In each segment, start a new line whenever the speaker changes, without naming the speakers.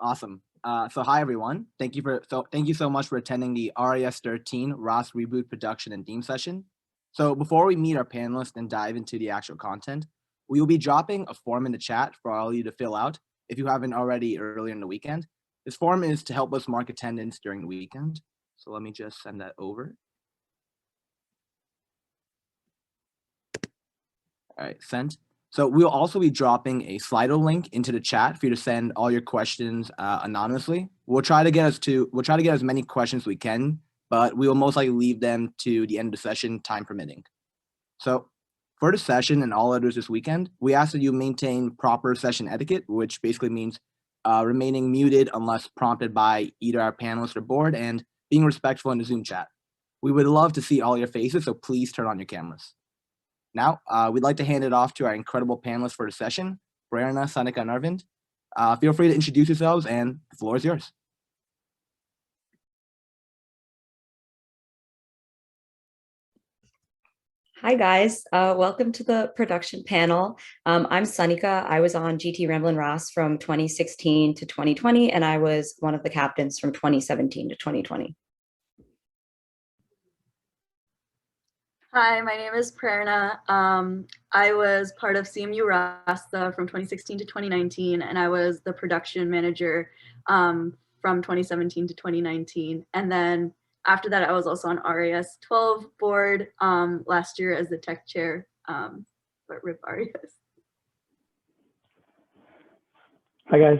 Awesome. So hi everyone. Thank you so much for attending the RAS 13 Raas Reboot production and theme session. So before we meet our panelists and dive into the actual content, we will be dropping a form in the chat for all of you to fill out if you haven't already earlier in the weekend. This form is to help us mark attendance during the weekend. So let me just send that over. All right, sent. So we'll also be dropping a Slido link into the chat for you to send all your questions anonymously. We'll try to get as many questions as we can, but we will most likely leave them to the end of the session, time permitting. So for the session and all others this weekend, we ask that you maintain proper session etiquette, which basically means remaining muted unless prompted by either our panelists or board, and being respectful in the Zoom chat. We would love to see all your faces, so please turn on your cameras. Now, we'd like to hand it off to our incredible panelists for the session, Prerna, Sanika, and Arvind. Feel free to introduce yourselves, and the floor is yours.
Hi guys, welcome to the production panel. I'm Sanika. I was on GT Ramblin' Raas from 2016 to 2020, and I was one of the captains from 2017 to 2020.
Hi, my name is Prerna. I was part of CMU Rasta from 2016 to 2019, and I was the production manager from 2017 to 2019. And then after that, I was also on RAS 12 board last year as the tech chair, but RIP RAS.
Hi guys.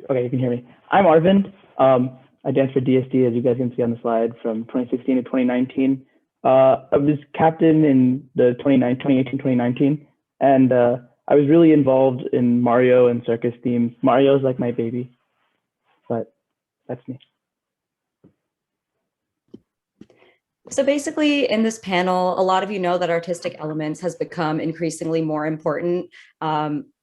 Okay, you can hear me. I'm Arvind. I danced for DSD, as you guys can see on the slide, from 2016 to 2019. I was captain in the 2018-2019, and I was really involved in Mario and circus themes. Mario's like my baby, but that's me.
So basically in this panel, a lot of you know that artistic elements has become increasingly more important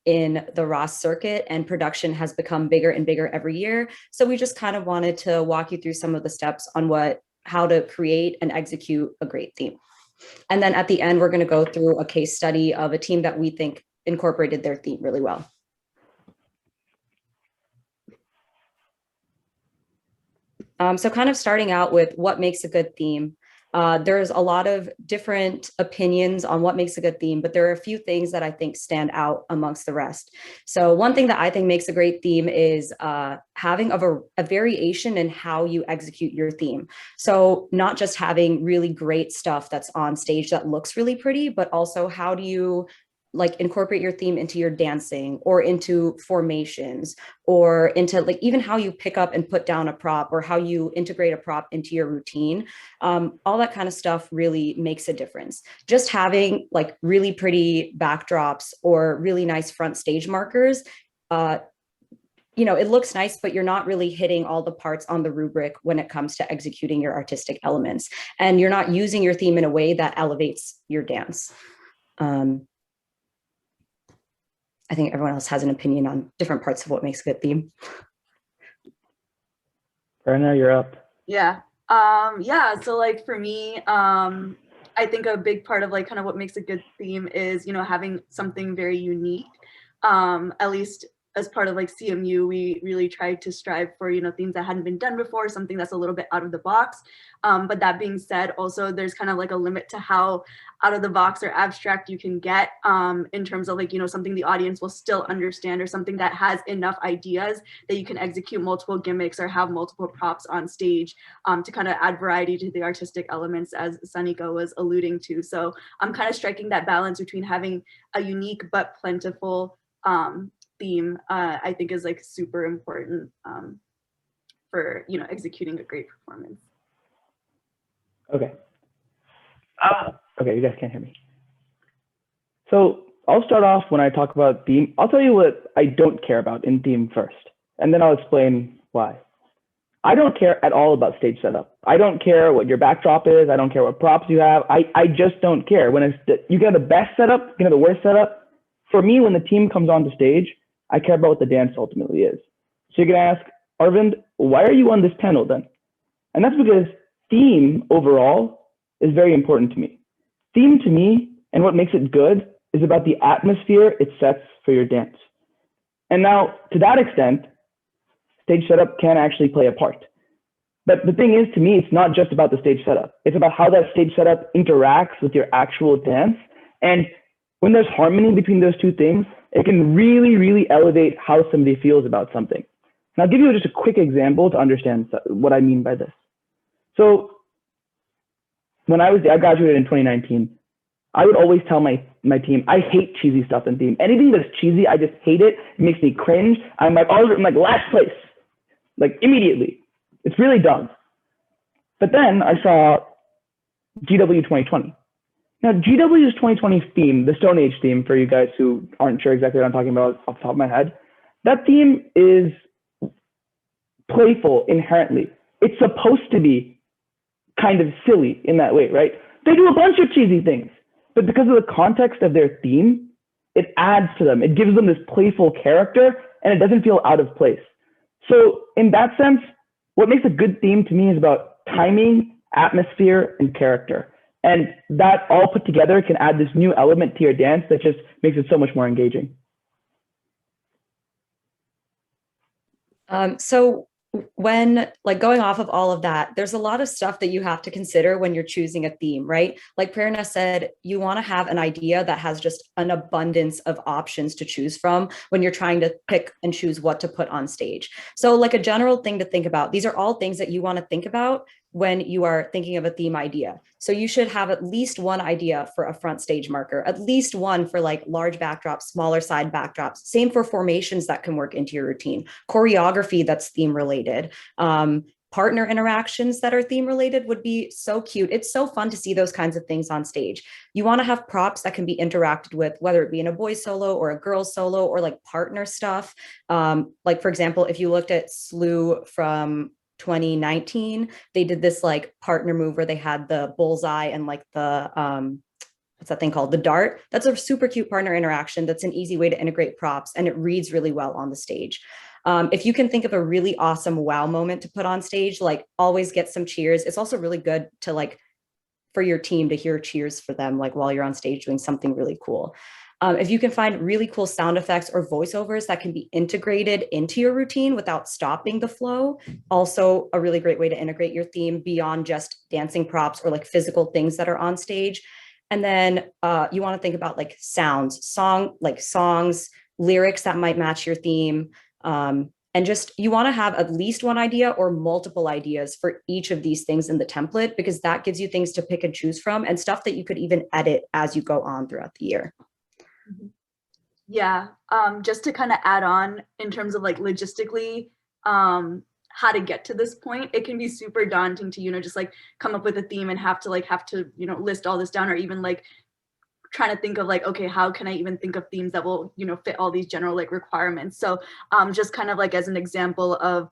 in the Raas circuit, and production has become bigger and bigger every year. So we just kind of wanted to walk you through some of the steps on how to create and execute a great theme. And then at the end, we're going to go through a case study of a team that we think incorporated their theme really well. So kind of starting out with what makes a good theme. There's a lot of different opinions on what makes a good theme, but there are a few things that I think stand out amongst the rest. So one thing that I think makes a great theme is having a variation in how you execute your theme. So not just having really great stuff that's on stage that looks really pretty, but also how do you incorporate your theme into your dancing or into formations or into even how you pick up and put down a prop or how you integrate a prop into your routine. All that kind of stuff really makes a difference. Just having really pretty backdrops or really nice front stage markers, it looks nice, but you're not really hitting all the parts on the rubric when it comes to executing your artistic elements. And you're not using your theme in a way that elevates your dance. I think everyone else has an opinion on different parts of what makes a good theme.
Prerna, you're up.
Yeah. So for me, I think a big part of kind of what makes a good theme is, having something very unique. At least as part of CMU, we really tried to strive for, themes that hadn't been done before, something that's a little bit out of the box. But that being said, also there's kind of a limit to how out of the box or abstract you can get in terms of something the audience will still understand, or something that has enough ideas that you can execute multiple gimmicks or have multiple props on stage to kind of add variety to the artistic elements, as Sanika was alluding to. So I'm kind of striking that balance between having a unique but plentiful theme, I think is super important for executing a great performance.
Okay. Okay, you guys can't hear me. So I'll start off when I talk about theme. I'll tell you what I don't care about in theme first, and then I'll explain why. I don't care at all about stage setup. I don't care what your backdrop is. I don't care what props you have. I just don't care. When you can have the best setup, you can have the worst setup. For me, when the team comes onto stage, I care about what the dance ultimately is. So you're gonna ask, Arvind, why are you on this panel then? And that's because theme overall is very important to me. Theme to me, and what makes it good, is about the atmosphere it sets for your dance. And now, to that extent, stage setup can actually play a part. But the thing is, to me, it's not just about the stage setup. It's about how that stage setup interacts with your actual dance. And when there's harmony between those two things, it can really, really elevate how somebody feels about something. And I'll give you just a quick example to understand what I mean by this. So when I graduated in 2019, I would always tell my team, I hate cheesy stuff in theme. Anything that's cheesy, I just hate it. It makes me cringe. I'm like last place, like immediately. It's really dumb. But then I saw GW 2020. Now, GW's 2020 theme, the Stone Age theme, for you guys who aren't sure exactly what I'm talking about off the top of my head, that theme is playful inherently. It's supposed to be kind of silly in that way, right? They do a bunch of cheesy things, but because of the context of their theme, it adds to them. It gives them this playful character, and it doesn't feel out of place. So in that sense, what makes a good theme to me is about timing, atmosphere, and character. And that all put together can add this new element to your dance that just makes it so much more engaging.
So when like going off of all of that, there's a lot of stuff that you have to consider when you're choosing a theme, right? Like Prerna said, you want to have an idea that has just an abundance of options to choose from when you're trying to pick and choose what to put on stage. So like a general thing to think about, these are all things that you want to think about when you are thinking of a theme idea. So you should have at least one idea for a front stage marker, at least one for like large backdrops, smaller side backdrops, same for formations that can work into your routine, choreography that's theme related, partner interactions that are theme related would be so cute. It's so fun to see those kinds of things on stage. You want to have props that can be interacted with, whether it be in a boy solo or a girl solo or like partner stuff. Like for example, if you looked at Slew from 2019, they did this like partner move where they had the bullseye and like the what's that thing called, the dart. That's a super cute partner interaction. That's an easy way to integrate props, and it reads really well on the stage. If you can think of a really awesome wow moment to put on stage, like always get some cheers. It's also really good to like for your team to hear cheers for them like while you're on stage doing something really cool. If you can find really cool sound effects or voiceovers that can be integrated into your routine without stopping the flow, also a really great way to integrate your theme beyond just dancing props or like physical things that are on stage. And then you want to think about like sounds, songs, lyrics that might match your theme. And just you want to have at least one idea or multiple ideas for each of these things in the template, because that gives you things to pick and choose from and stuff that you could even edit as you go on throughout the year.
Yeah, just to kind of add on in terms of like logistically, how to get to this point, it can be super daunting to, just like come up with a theme and have to list all this down, or even like trying to think of like, okay, how can I even think of themes that will, fit all these general like requirements. So just kind of like as an example of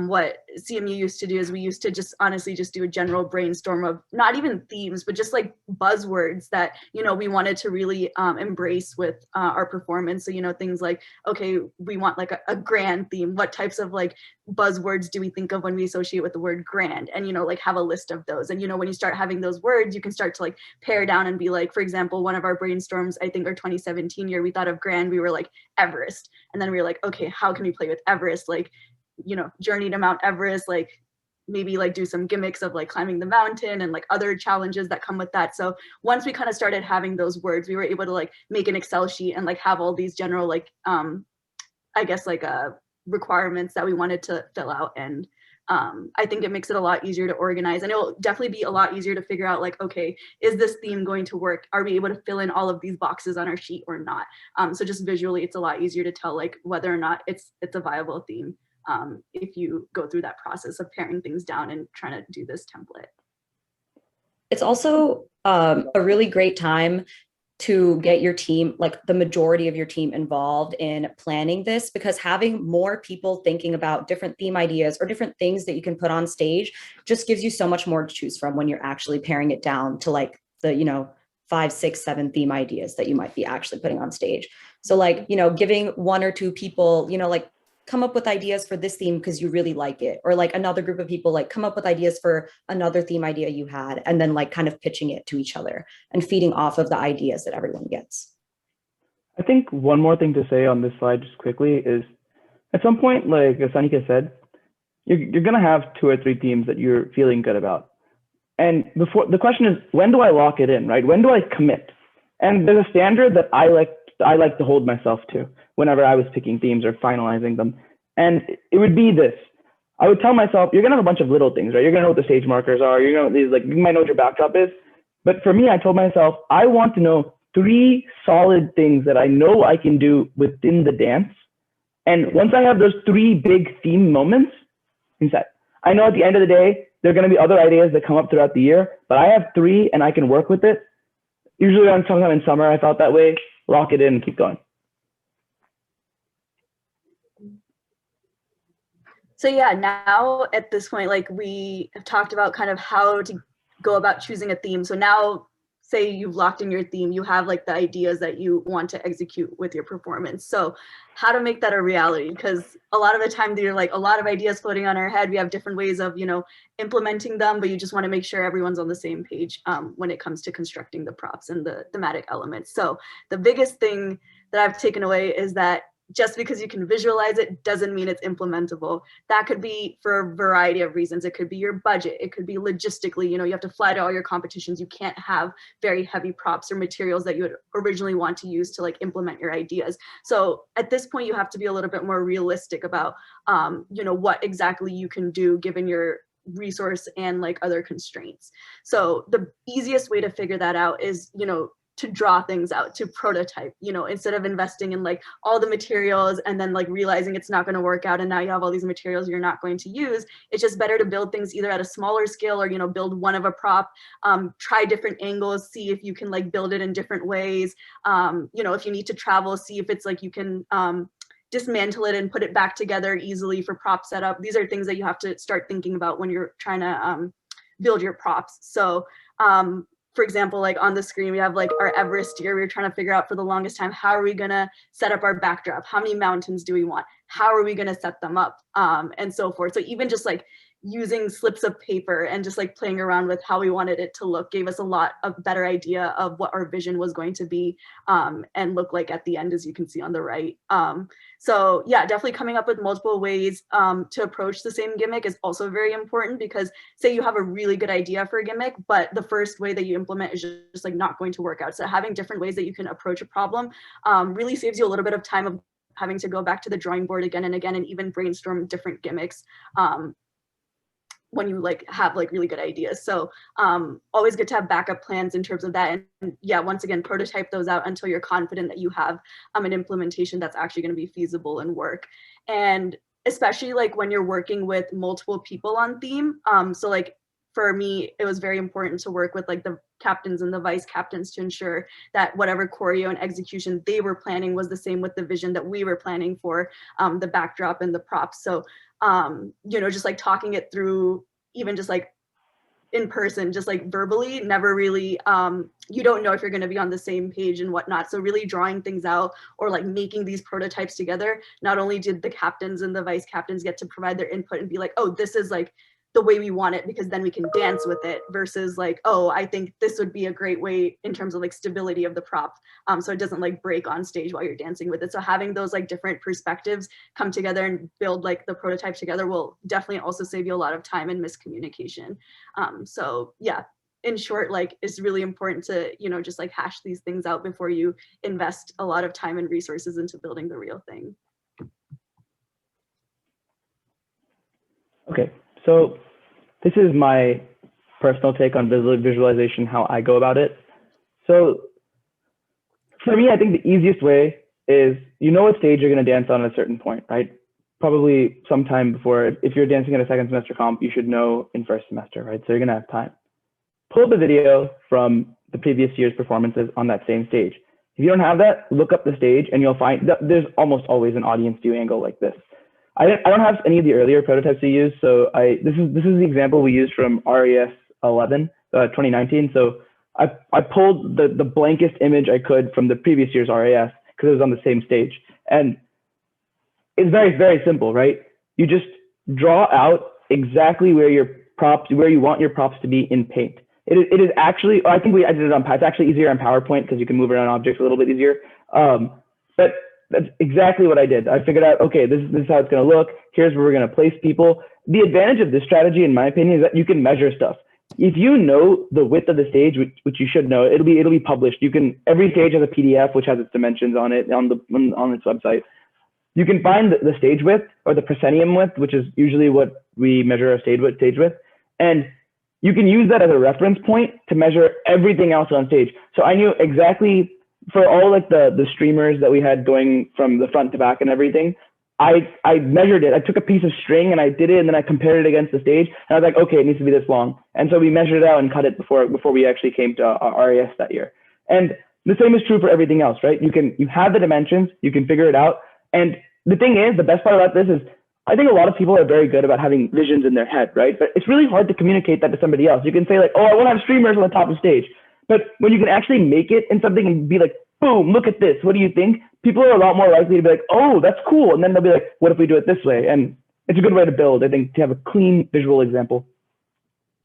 what CMU used to do is we used to just honestly just do a general brainstorm of not even themes, but just like buzzwords that, we wanted to really embrace with our performance. So, things like, okay, we want like a grand theme. What types of like buzzwords do we think of when we associate with the word grand? And, like have a list of those. And, when you start having those words, you can start to like pare down and be like, for example, one of our brainstorms, I think our 2017 year, we thought of grand, we were like Everest. And then we were like, okay, how can we play with Everest? Like, journey to Mount Everest, like maybe like do some gimmicks of like climbing the mountain and like other challenges that come with that. So once we kind of started having those words, we were able to like make an Excel sheet and like have all these general like, I guess like requirements that we wanted to fill out. And I think it makes it a lot easier to organize, and it'll definitely be a lot easier to figure out like, okay, is this theme going to work? Are we able to fill in all of these boxes on our sheet or not? So just visually, it's a lot easier to tell like whether or not it's a viable theme if you go through that process of paring things down and trying to do this template.
It's also a really great time to get your team, like the majority of your team, involved in planning this, because having more people thinking about different theme ideas or different things that you can put on stage just gives you so much more to choose from when you're actually paring it down to like the 5, 6, 7 theme ideas that you might be actually putting on stage. So like giving 1 or 2 people like come up with ideas for this theme because you really like it, or like another group of people like come up with ideas for another theme idea you had, and then like kind of pitching it to each other and feeding off of the ideas that everyone gets.
I think one more thing to say on this slide just quickly is at some point, like as Sanika said, you're gonna have 2 or 3 themes that you're feeling good about. And before the question is, when do I lock it in, right? When do I commit? And there's a standard that I like to hold myself to whenever I was picking themes or finalizing them. And it would be this. I would tell myself, you're gonna have a bunch of little things, right? You're gonna know what the stage markers are. You're gonna these, like, you might know what your backdrop is. But for me, I told myself, I want to know 3 solid things that I know I can do within the dance. And once I have those 3 big theme moments, inside, I know at the end of the day, there are going to be other ideas that come up throughout the year, but I have 3 and I can work with it. Usually around sometime in summer, I felt that way. Lock it in and keep going.
So yeah, now at this point, like we have talked about kind of how to go about choosing a theme. So now, say you've locked in your theme, you have like the ideas that you want to execute with your performance. So how to make that a reality? Because a lot of the time there are like a lot of ideas floating on our head. We have different ways of, you know, implementing them, but you just want to make sure everyone's on the same page when it comes to constructing the props and the thematic elements. So the biggest thing that I've taken away is that just because you can visualize it doesn't mean it's implementable. That could be for a variety of reasons. It could be your budget. It could be logistically, you know, you have to fly to all your competitions. You can't have very heavy props or materials that you would originally want to use to like implement your ideas. So at this point, you have to be a little bit more realistic about, you know, what exactly you can do given your resource and like other constraints. So the easiest way to figure that out is, you know, to draw things out, to prototype, you know, instead of investing in like all the materials and then like realizing it's not going to work out and now you have all these materials you're not going to use. It's just better to build things either at a smaller scale or, you know, build one of a prop, try different angles, see if you can like build it in different ways. You know, if you need to travel, see if it's like you can dismantle it and put it back together easily for prop setup. These are things that you have to start thinking about when you're trying to build your props. So for example, like on the screen, we have like our Everest here. We're trying to figure out for the longest time, how are we gonna set up our backdrop? How many mountains do we want? How are we gonna set them up? And so forth. So even just like using slips of paper and just like playing around with how we wanted it to look gave us a lot of better idea of what our vision was going to be and look like at the end, as you can see on the right. So yeah, definitely coming up with multiple ways to approach the same gimmick is also very important, because say you have a really good idea for a gimmick, but the first way that you implement is just like not going to work out. So having different ways that you can approach a problem really saves you a little bit of time of having to go back to the drawing board again and again and even brainstorm different gimmicks when you like have like really good ideas. So always good to have backup plans in terms of that. And yeah, once again, prototype those out until you're confident that you have an implementation that's actually going to be feasible and work. And especially like when you're working with multiple people on theme. So like for me, it was very important to work with like the captains and the vice captains to ensure that whatever choreo and execution they were planning was the same with the vision that we were planning for the backdrop and the props. So you know, just like talking it through, even just like in person, just like verbally, never really, you don't know if you're going to be on the same page and whatnot. So really drawing things out or like making these prototypes together, not only did the captains and the vice captains get to provide their input and be like, oh, this is like the way we want it because then we can dance with it, versus like, oh, I think this would be a great way in terms of like stability of the prop, so it doesn't like break on stage while you're dancing with it. So having those like different perspectives come together and build like the prototype together will definitely also save you a lot of time and miscommunication. So yeah, in short, like it's really important to, you know, just like hash these things out before you invest a lot of time and resources into building the real thing.
Okay, so this is my personal take on visualization, how I go about it. So for me, I think the easiest way is, you know what stage you're going to dance on at a certain point, right? Probably sometime before. If you're dancing at a second semester comp, you should know in first semester, right? So you're going to have time. Pull up a video from the previous year's performances on that same stage. If you don't have that, look up the stage and you'll find that there's almost always an audience view angle like this. I don't have any of the earlier prototypes we used, so this is the example we used from RAS 11, 2019. So I pulled the blankest image I could from the previous year's RAS because it was on the same stage, and it's very, very simple, right? You just draw out exactly where you want your props to be in Paint. It is actually, I did it on, it's actually easier on PowerPoint because you can move around objects a little bit easier. But That's exactly what I did. I figured out, okay, this is how it's going to look. Here's where we're going to place people. The advantage of this strategy, in my opinion, is that you can measure stuff. If you know the width of the stage, which you should know, it'll be published. You can, every stage has a PDF which has its dimensions on it on its website. You can find the stage width or the proscenium width, which is usually what we measure our stage with, and you can use that as a reference point to measure everything else on stage. So I knew exactly for all like the streamers that we had going from the front to back and everything. I measured it. I took a piece of string and I did it, and then I compared it against the stage, and I was like, okay, it needs to be this long. And so we measured it out and cut it before we actually came to our RAS that year. And the same is true for everything else, right? You have the dimensions, you can figure it out. And the thing is, the best part about this is, I think a lot of people are very good about having visions in their head, right? But it's really hard to communicate that to somebody else. You can say like, oh, I want to have streamers on the top of stage. But when you can actually make it in something and be like, boom, look at this, what do you think? People are a lot more likely to be like, oh, that's cool. And then they'll be like, what if we do it this way? And it's a good way to build, I think, to have a clean visual example.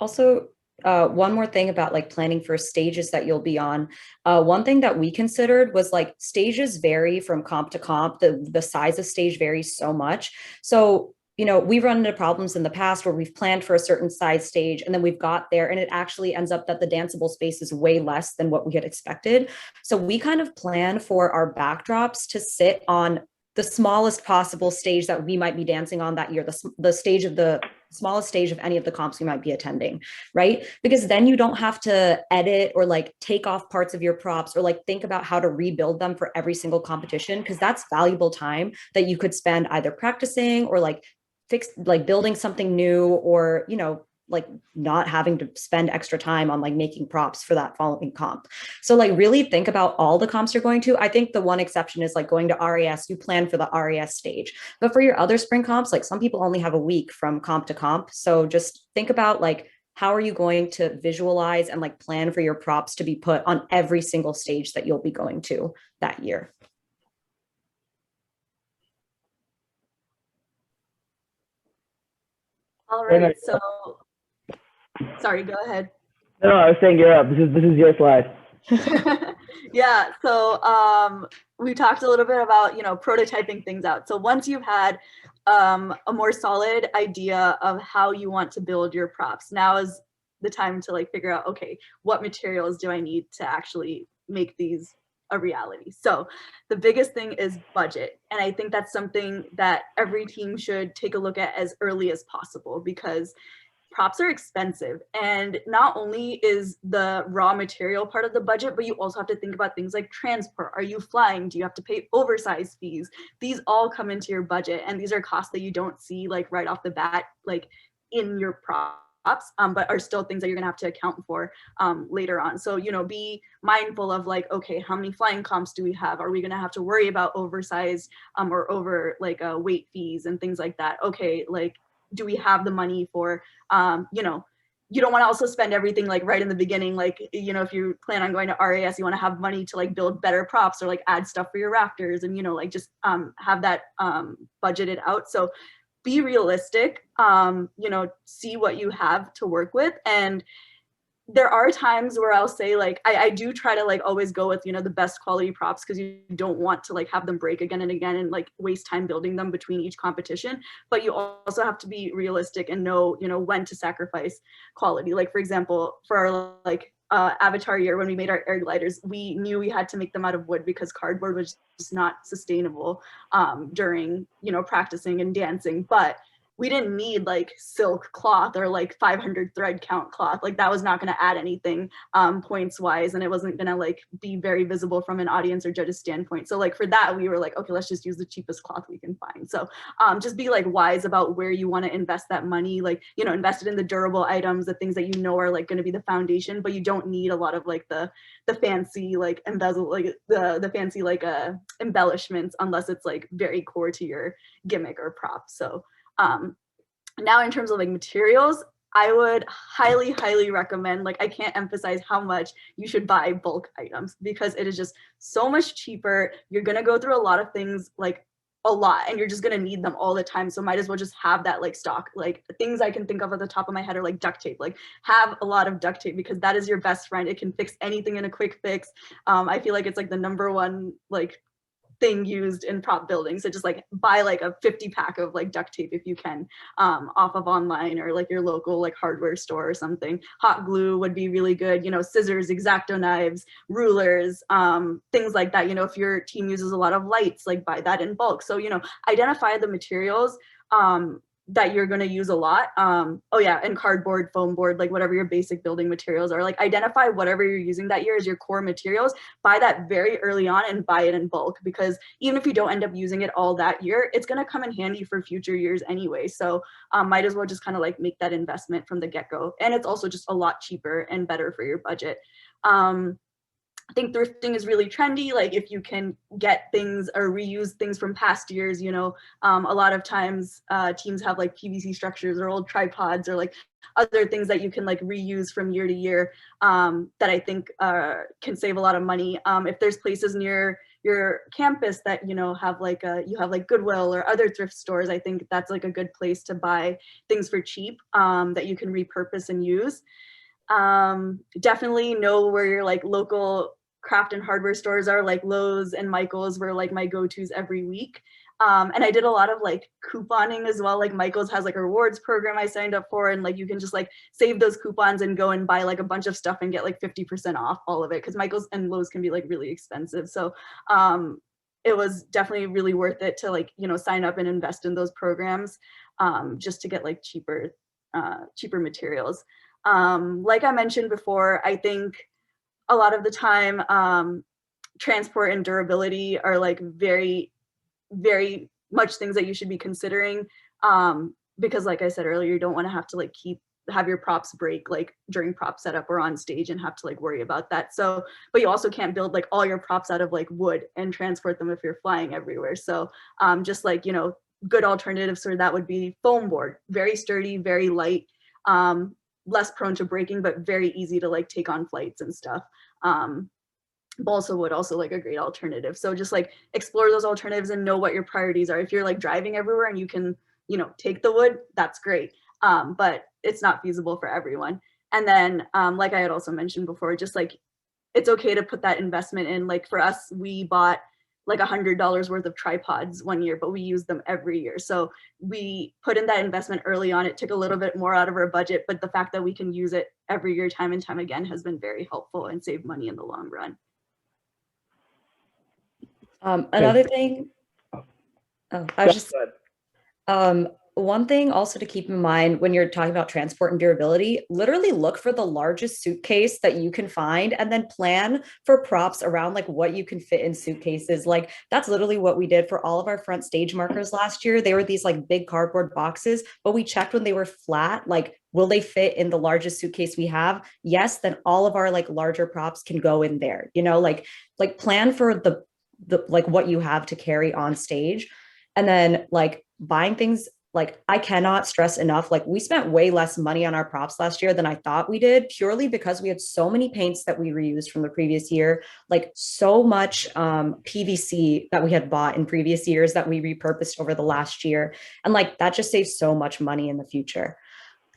Also, one more thing about like planning for stages that you'll be on. One thing that we considered was like stages vary from comp to comp. The size of stage varies so much. So, you know, we've run into problems in the past where we've planned for a certain size stage and then we've got there and it actually ends up that the danceable space is way less than what we had expected. So we kind of plan for our backdrops to sit on the smallest possible stage that we might be dancing on that year, the stage of the smallest stage of any of the comps we might be attending, right? Because then you don't have to edit or like take off parts of your props or like think about how to rebuild them for every single competition, because that's valuable time that you could spend either practicing or like building something new, or, you know, like not having to spend extra time on like making props for that following comp. So like really think about all the comps you're going to. I think the one exception is like going to RAS, you plan for the RAS stage. But for your other spring comps, like some people only have a week from comp to comp. So just think about like, how are you going to visualize and like plan for your props to be put on every single stage that you'll be going to that year?
All right, so sorry, go ahead.
No, I was saying you're up. This is your slide.
Yeah, so we talked a little bit about, you know, prototyping things out. So once you've had a more solid idea of how you want to build your props, now is the time to like figure out, okay, what materials do I need to actually make these a reality? So the biggest thing is budget. And I think that's something that every team should take a look at as early as possible, because props are expensive. And not only is the raw material part of the budget, but you also have to think about things like transport. Are you flying? Do you have to pay oversized fees? These all come into your budget. And these are costs that you don't see like right off the bat, like in your props, but are still things that you're gonna have to account for later on. So, you know, be mindful of like, okay, how many flying comps do we have? Are we gonna have to worry about oversized or over like weight fees and things like that? Okay, like, do we have the money for, you know, you don't want to also spend everything like right in the beginning. Like, you know, if you plan on going to RAS, you want to have money to like build better props or like add stuff for your rafters and, you know, like just have that budgeted out. So be realistic, you know, see what you have to work with. And there are times where I'll say like, I do try to like always go with, you know, the best quality props, because you don't want to like have them break again and again and like waste time building them between each competition. But you also have to be realistic and know, you know, when to sacrifice quality. Like, for example, for our like Avatar year, when we made our air gliders, we knew we had to make them out of wood because cardboard was just not sustainable during, you know, practicing and dancing. But we didn't need like silk cloth or like 500 thread count cloth. Like that was not going to add anything points wise, and it wasn't going to like be very visible from an audience or judge's standpoint. So like for that, we were like, okay, let's just use the cheapest cloth we can find. So just be like wise about where you want to invest that money. Like, you know, invest it in the durable items, the things that you know are like going to be the foundation, but you don't need a lot of like the fancy like embezzle, like the fancy like embellishments, unless it's like very core to your gimmick or prop. So now in terms of like materials, I would highly recommend, like I can't emphasize how much you should buy bulk items, because it is just so much cheaper. You're gonna go through a lot of things, like a lot, and you're just gonna need them all the time. So might as well just have that like stock. Like things I can think of at the top of my head are like duct tape. Like have a lot of duct tape, because that is your best friend. It can fix anything in a quick fix. I feel like it's like the number one like thing used in prop building. So just like buy like a 50 pack of like duct tape if you can, off of online or like your local like hardware store or something. Hot glue would be really good, you know, scissors, X-Acto knives, rulers, things like that. You know, if your team uses a lot of lights, like buy that in bulk. So, you know, identify the materials that you're going to use a lot. Oh yeah, and cardboard, foam board, like whatever your basic building materials are, like identify whatever you're using that year as your core materials, buy that very early on and buy it in bulk, because even if you don't end up using it all that year, it's going to come in handy for future years anyway. So might as well just kind of like make that investment from the get-go. And it's also just a lot cheaper and better for your budget. I think thrifting is really trendy. Like if you can get things or reuse things from past years, you know, a lot of times teams have like PVC structures or old tripods or like other things that you can like reuse from year to year, that I think can save a lot of money. If there's places near your campus that, you know, have like you have like Goodwill or other thrift stores, I think that's like a good place to buy things for cheap that you can repurpose and use. Definitely know where your like local craft and hardware stores are, like Lowe's and Michael's were like my go-tos every week. And I did a lot of like couponing as well. Like Michael's has like a rewards program I signed up for, and like you can just like save those coupons and go and buy like a bunch of stuff and get like 50% off all of it, because Michael's and Lowe's can be like really expensive. So it was definitely really worth it to like, you know, sign up and invest in those programs just to get like cheaper materials. Like I mentioned before, I think a lot of the time, transport and durability are like very, very much things that you should be considering. Because like I said earlier, you don't want to have to like have your props break like during prop setup or on stage and have to like worry about that. So, but you also can't build like all your props out of like wood and transport them if you're flying everywhere. So just like, you know, good alternatives for that would be foam board, very sturdy, very light, less prone to breaking, but very easy to like take on flights and stuff. Balsa wood also like a great alternative. So just like explore those alternatives and know what your priorities are. If you're like driving everywhere and you can, you know, take the wood, that's great. But it's not feasible for everyone. And then like I had also mentioned before, just like it's okay to put that investment in. Like for us, we bought like $100 worth of tripods one year, but we use them every year. So we put in that investment early on. It took a little bit more out of our budget, but the fact that we can use it every year, time and time again, has been very helpful and saved money in the long run.
Another thing, I was just, one thing also to keep in mind when you're talking about transport and durability, literally look for the largest suitcase that you can find and then plan for props around like what you can fit in suitcases. Like that's literally what we did for all of our front stage markers last year. They were these like big cardboard boxes, but we checked when they were flat, like, will they fit in the largest suitcase we have? Yes, then all of our like larger props can go in there, you know, like plan for the like what you have to carry on stage. And then like buying things, like I cannot stress enough, like we spent way less money on our props last year than I thought we did, purely because we had so many paints that we reused from the previous year, like so much PVC that we had bought in previous years that we repurposed over the last year. And like that just saves so much money in the future.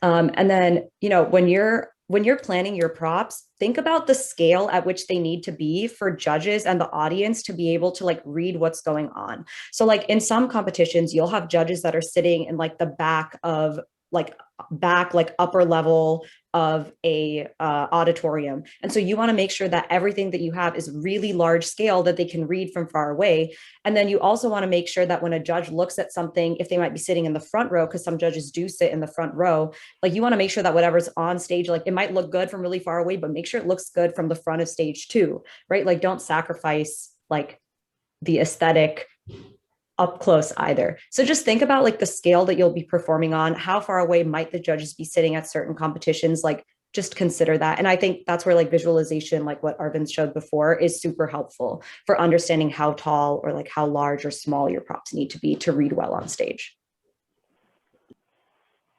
And then, you know, when you're planning your props, think about the scale at which they need to be for judges and the audience to be able to like read what's going on. So like in some competitions, you'll have judges that are sitting in like the back upper level of a auditorium. And so you want to make sure that everything that you have is really large scale that they can read from far away. And then you also want to make sure that when a judge looks at something, if they might be sitting in the front row, because some judges do sit in the front row, like you want to make sure that whatever's on stage, like it might look good from really far away, but make sure it looks good from the front of stage too, right? Like don't sacrifice like the aesthetic up close either. So just think about like the scale that you'll be performing on, how far away might the judges be sitting at certain competitions, like just consider that. And I think that's where like visualization, like what Arvind showed before, is super helpful for understanding how tall or like how large or small your props need to be to read well on stage.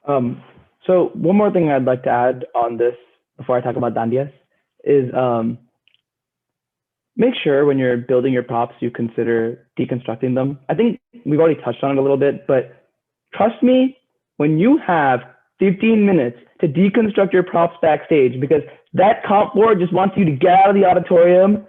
So one more thing I'd like to add on this before I talk about dandias is make sure when you're building your props, you consider deconstructing them. I think we've already touched on it a little bit, but trust me, when you have 15 minutes to deconstruct your props backstage, because that comp board just wants you to get out of the auditorium,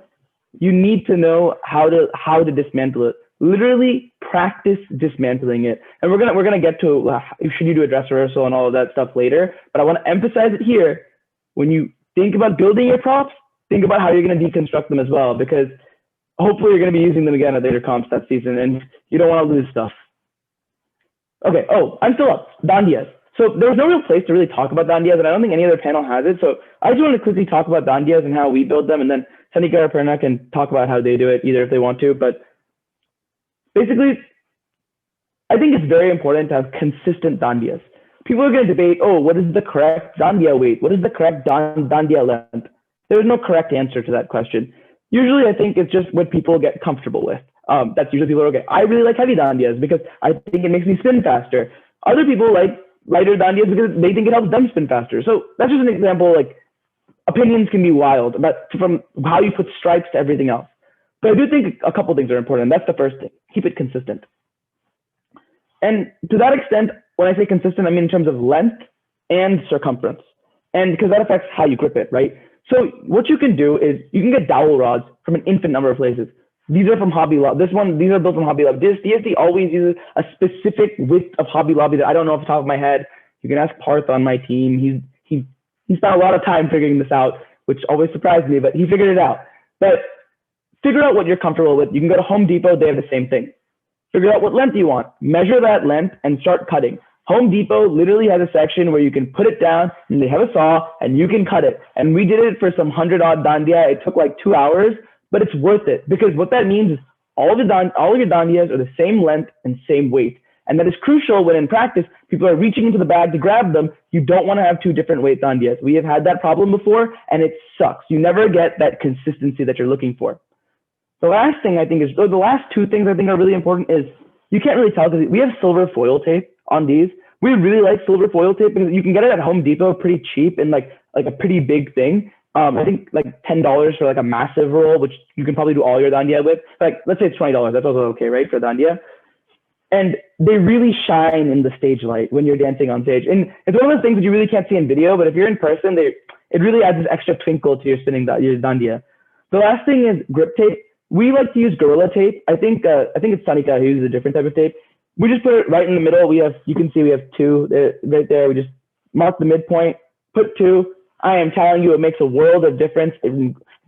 you need to know how to dismantle it. Literally practice dismantling it. And we're gonna get to should you do a dress rehearsal and all of that stuff later. But I want to emphasize it here. When you think about building your props, think about how you're gonna deconstruct them as well, because hopefully you're gonna be using them again at later comps that season, and you don't want to lose stuff. Okay. Oh, I'm still up. Dandias. So there was no real place to really talk about dandias, and I don't think any other panel has it. So I just want to quickly talk about dandias and how we build them, and then Sanika or Perna can talk about how they do it, either if they want to. But basically, I think it's very important to have consistent dandias. People are going to debate, oh, what is the correct dandia weight? What is the correct dandia length? There's no correct answer to that question. Usually, I think it's just what people get comfortable with. That's usually people are, okay, I really like heavy dandias because I think it makes me spin faster. Other people like lighter dandias because they think it helps them spin faster. So that's just an example. Like, opinions can be wild, but from how you put stripes to everything else. But I do think a couple things are important. That's the first thing. Keep it consistent. And to that extent, when I say consistent, I mean in terms of length and circumference. And because that affects how you grip it, right? So what you can do is you can get dowel rods from an infinite number of places. These are from Hobby Lobby. These are built from Hobby Lobby. DSD always uses a specific width of Hobby Lobby that I don't know off the top of my head. You can ask Parth on my team. He spent a lot of time figuring this out, which always surprised me, but he figured it out. But figure out what you're comfortable with. You can go to Home Depot. They have the same thing. Figure out what length you want. Measure that length and start cutting. Home Depot literally has a section where you can put it down and they have a saw and you can cut it. And we did it for some 100-odd dandia. It took like 2 hours, but it's worth it because what that means is all of your dandias are the same length and same weight. And that is crucial when in practice, people are reaching into the bag to grab them. You don't want to have two different weight dandias. We have had that problem before and it sucks. You never get that consistency that you're looking for. The last thing I think is, or the last two things I think are really important is you can't really tell because we have silver foil tape on these. We really like silver foil tape because you can get it at Home Depot pretty cheap in like a pretty big thing. I think like $10 for like a massive roll, which you can probably do all your dandia with. Like let's say it's $20. That's also okay, right, for dandia. And they really shine in the stage light when you're dancing on stage. And it's one of those things that you really can't see in video, but if you're in person, it really adds this extra twinkle to your spinning your dandia. The last thing is grip tape. We like to use Gorilla tape. I think it's Sanika who uses a different type of tape. We just put it right in the middle. You can see we have two right there. We just mark the midpoint, put two. I am telling you, it makes a world of difference.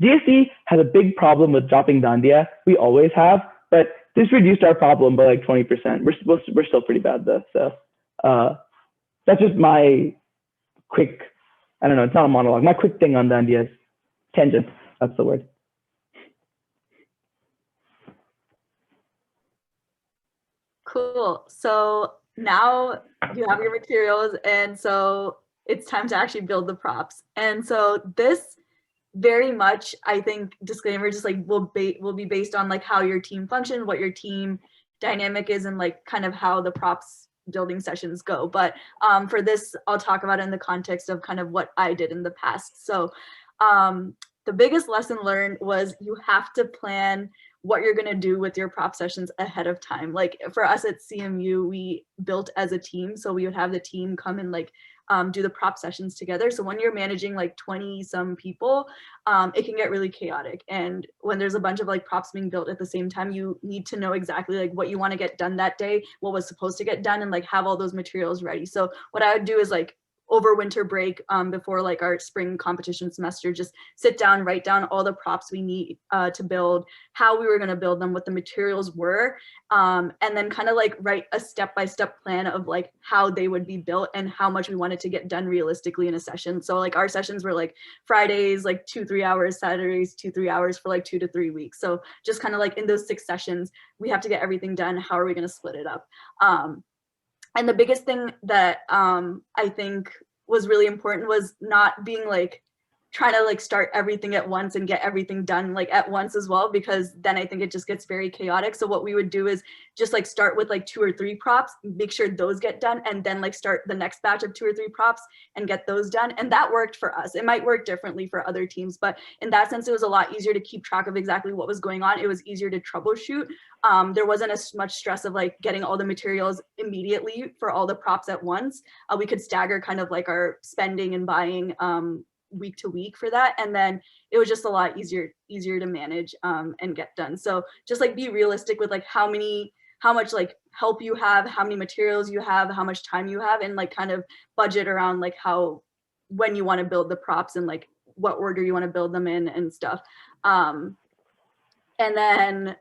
DSC has a big problem with dropping dandia. We always have, but this reduced our problem by like 20%. We're still pretty bad though. So that's just my quick, I don't know, it's not a monologue. My quick thing on dandias. Tangent, that's the word.
Cool. So now you have your materials, and so it's time to actually build the props. And so this very much, I think, disclaimer, just like will be based on like how your team functions, what your team dynamic is, and like kind of how the props building sessions go. But for this, I'll talk about it in the context of kind of what I did in the past. So the biggest lesson learned was you have to plan what you're going to do with your prop sessions ahead of time. Like for us at CMU, we built as a team. So we would have the team come and like do the prop sessions together. So when you're managing like 20 some people, it can get really chaotic. And when there's a bunch of like props being built at the same time, you need to know exactly like what you want to get done that day, what was supposed to get done, and like have all those materials ready. So what I would do is like over winter break, before like our spring competition semester, just sit down, write down all the props we need to build, how we were going to build them, what the materials were, and then kind of like write a step-by-step plan of like how they would be built and how much we wanted to get done realistically in a session. So like our sessions were like Fridays, like 2-3 hours, Saturdays, 2-3 hours for like 2 to 3 weeks. So just kind of like in those 6 sessions, we have to get everything done. How are we going to split it up? And the biggest thing that I think was really important was not being like trying to like start everything at once and get everything done like at once as well, because then I think it just gets very chaotic. So what we would do is just like start with like 2 or 3 props, make sure those get done, and then like start the next batch of 2 or 3 props and get those done. And that worked for us. It might work differently for other teams, but in that sense, it was a lot easier to keep track of exactly what was going on. It was easier to troubleshoot. There wasn't as much stress of like getting all the materials immediately for all the props at once. We could stagger kind of like our spending and buying week to week for that. And then it was just a lot easier to manage and get done. So just like be realistic with like how much like help you have, how many materials you have, how much time you have, and like kind of budget around like when you want to build the props and like what order you want to build them in and stuff. And then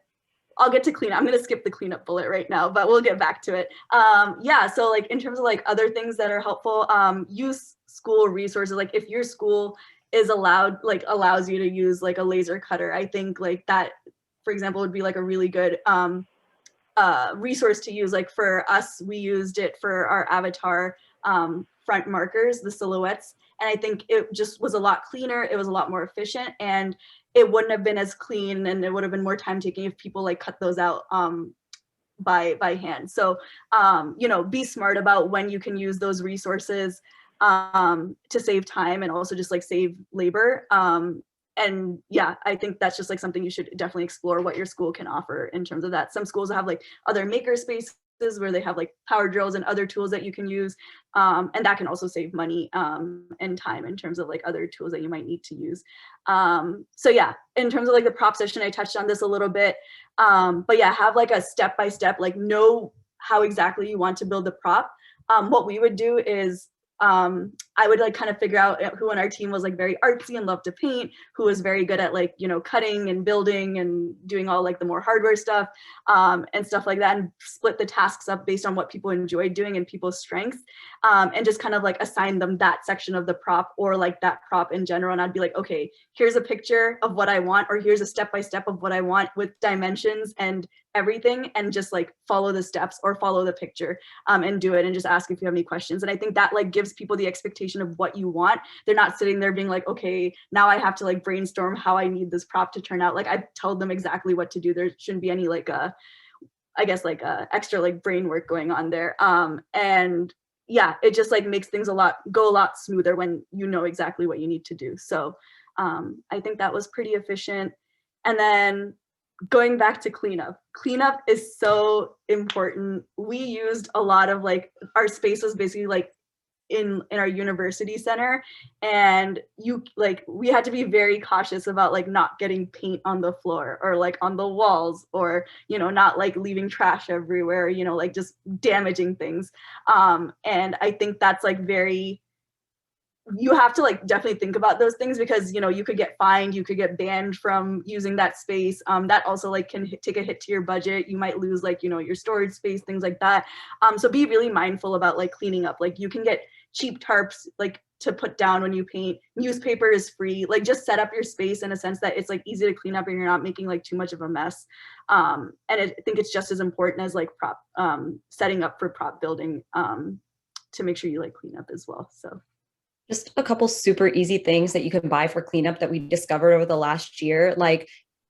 I'll get to cleanup. I'm going to skip the cleanup bullet right now, but we'll get back to it. Yeah, so like in terms of like other things that are helpful, use school resources. Like if your school is allows you to use like a laser cutter, I think like that, for example, would be like a really good resource to use. Like for us, we used it for our avatar front markers, the silhouettes. And I think it just was a lot cleaner. It was a lot more efficient, and it wouldn't have been as clean, and it would have been more time taking if people like cut those out by hand. So, you know, be smart about when you can use those resources to save time and also just like save labor. And yeah, I think that's just like something you should definitely explore what your school can offer in terms of that. Some schools have like other maker spaces where they have like power drills and other tools that you can use. And that can also save money and time in terms of like other tools that you might need to use. So yeah, in terms of like the prop session, I touched on this a little bit, but yeah, have like a step-by-step, like know how exactly you want to build the prop. What we would do is I would like kind of figure out who on our team was like very artsy and loved to paint, who was very good at like, you know, cutting and building and doing all like the more hardware stuff and stuff like that, and split the tasks up based on what people enjoyed doing and people's strengths, and just kind of like assign them that section of the prop or like that prop in general. And I'd be like, okay, here's a picture of what I want, or here's a step-by-step of what I want with dimensions and everything, and just like follow the steps or follow the picture and do it, and just ask if you have any questions. And I think that like gives people the expectation of what you want. They're not sitting there being like, okay, now I have to like brainstorm how I need this prop to turn out. Like I told them exactly what to do. There shouldn't be any like I guess like extra like brain work going on there. And yeah, it just like makes things go a lot smoother when you know exactly what you need to do. So I think that was pretty efficient. And then going back to cleanup is so important. We used a lot of like, our space was basically like in our university center, and we had to be very cautious about like not getting paint on the floor or like on the walls, or, you know, not like leaving trash everywhere, you know, like just damaging things. And I think that's like you have to like definitely think about those things, because, you know, you could get fined, you could get banned from using that space. That also like can take a hit to your budget. You might lose like, you know, your storage space, things like that. So be really mindful about like cleaning up. Like you can get cheap tarps like to put down when you paint. Newspaper is free. Like just set up your space in a sense that it's like easy to clean up and you're not making like too much of a mess. And I think it's just as important as like setting up for prop building to make sure you like clean up as well. So
just a couple super easy things that you can buy for cleanup that we discovered over the last year. Like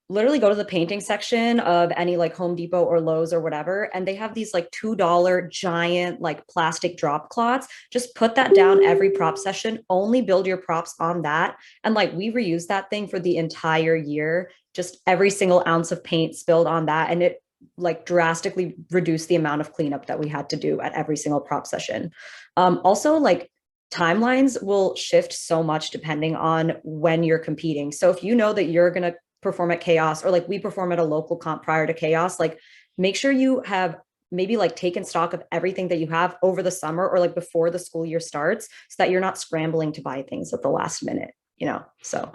literally go to the painting section of any like Home Depot or Lowe's or whatever, and they have these like $2 giant like plastic drop cloths. Just put that down every prop session, only build your props on that. And like we reuse that thing for the entire year, just every single ounce of paint spilled on that. And it like drastically reduced the amount of cleanup that we had to do at every single prop session. Also like timelines will shift so much depending on when you're competing. So if you know that you're going to perform at Chaos, or like we perform at a local comp prior to Chaos, like make sure you have maybe like taken stock of everything that you have over the summer or like before the school year starts, so that you're not scrambling to buy things at the last minute, you know, so.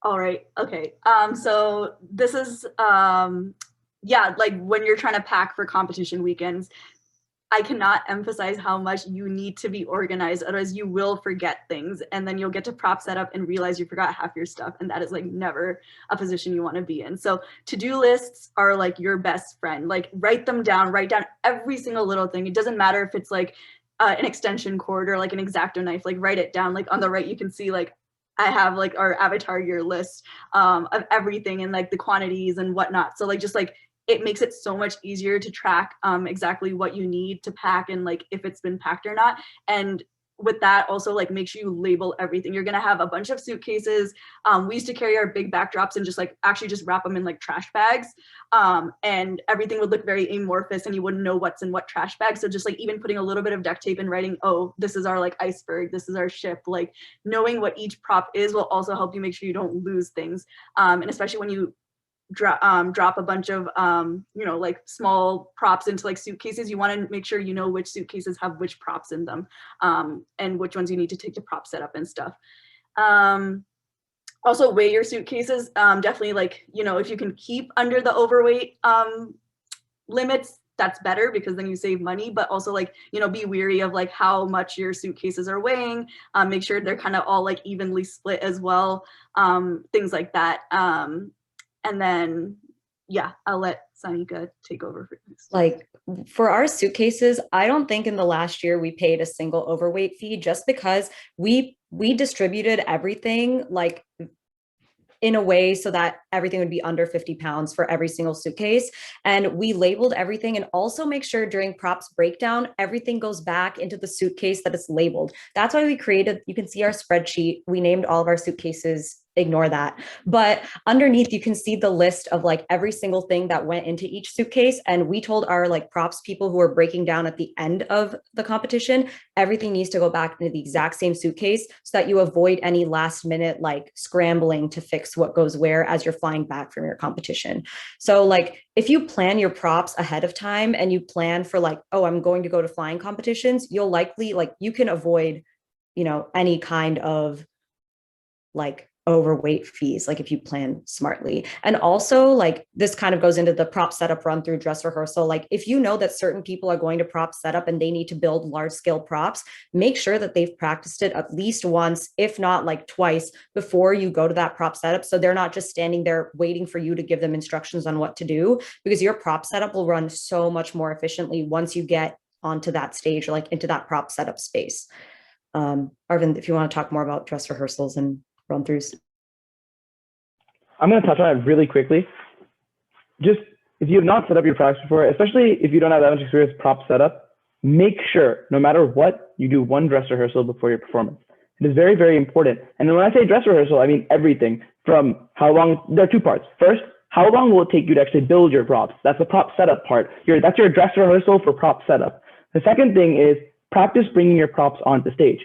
All right. Okay. So this is, yeah, like when you're trying to pack for competition weekends, I cannot emphasize how much you need to be organized, otherwise you will forget things, and then you'll get to prop setup and realize you forgot half your stuff, and that is like never a position you want to be in. So to-do lists are like your best friend. Like write them down, write down every single little thing. It doesn't matter if it's like an extension cord or like an X-Acto knife, like write it down. Like on the right, you can see like I have like our avatar year list of everything and like the quantities and whatnot. So like just like it makes it so much easier to track exactly what you need to pack and like if it's been packed or not. And with that, also like make sure you label everything. You're gonna have a bunch of suitcases. We used to carry our big backdrops and just like actually just wrap them in like trash bags, and everything would look very amorphous and you wouldn't know what's in what trash bag. So just like even putting a little bit of duct tape and writing, oh, this is our like iceberg, this is our ship, like knowing what each prop is will also help you make sure you don't lose things. And especially when you drop a bunch of you know, like small props into like suitcases, you want to make sure you know which suitcases have which props in them, and which ones you need to take to prop setup and stuff. Also weigh your suitcases. Definitely, like, you know, if you can keep under the overweight limits, that's better because then you save money. But also, like, you know, be weary of like how much your suitcases are weighing. Make sure they're kind of all like evenly split as well. Things like that. And then, yeah, I'll let Sanika take over for this.
Like for our suitcases, I don't think in the last year we paid a single overweight fee, just because we distributed everything like in a way so that everything would be under 50 pounds for every single suitcase. And we labeled everything, and also make sure during props breakdown, everything goes back into the suitcase that it's labeled. That's why we created, you can see our spreadsheet. We named all of our suitcases, ignore that. But underneath, you can see the list of like every single thing that went into each suitcase. And we told our like props people who were breaking down at the end of the competition, everything needs to go back into the exact same suitcase so that you avoid any last minute like scrambling to fix what goes where as you're flying back from your competition. So like if you plan your props ahead of time and you plan for like, oh, I'm going to go to flying competitions, you'll likely like, you can avoid, you know, any kind of like overweight fees, like if you plan smartly. And also like this kind of goes into the prop setup run through dress rehearsal. Like if you know that certain people are going to prop setup and they need to build large scale props, make sure that they've practiced it at least once, if not like twice, before you go to that prop setup. So they're not just standing there waiting for you to give them instructions on what to do, because your prop setup will run so much more efficiently once you get onto that stage, or like into that prop setup space. Arvind, if you want to talk more about dress rehearsals and run-throughs.
I'm going to touch on it really quickly. Just if you have not set up your products before, especially if you don't have that much experience prop setup, make sure no matter what, you do one dress rehearsal before your performance. It is very, very important. And then when I say dress rehearsal, I mean everything from how long, there are two parts. First, how long will it take you to actually build your props? That's the prop setup part. That's your dress rehearsal for prop setup. The second thing is practice bringing your props onto stage.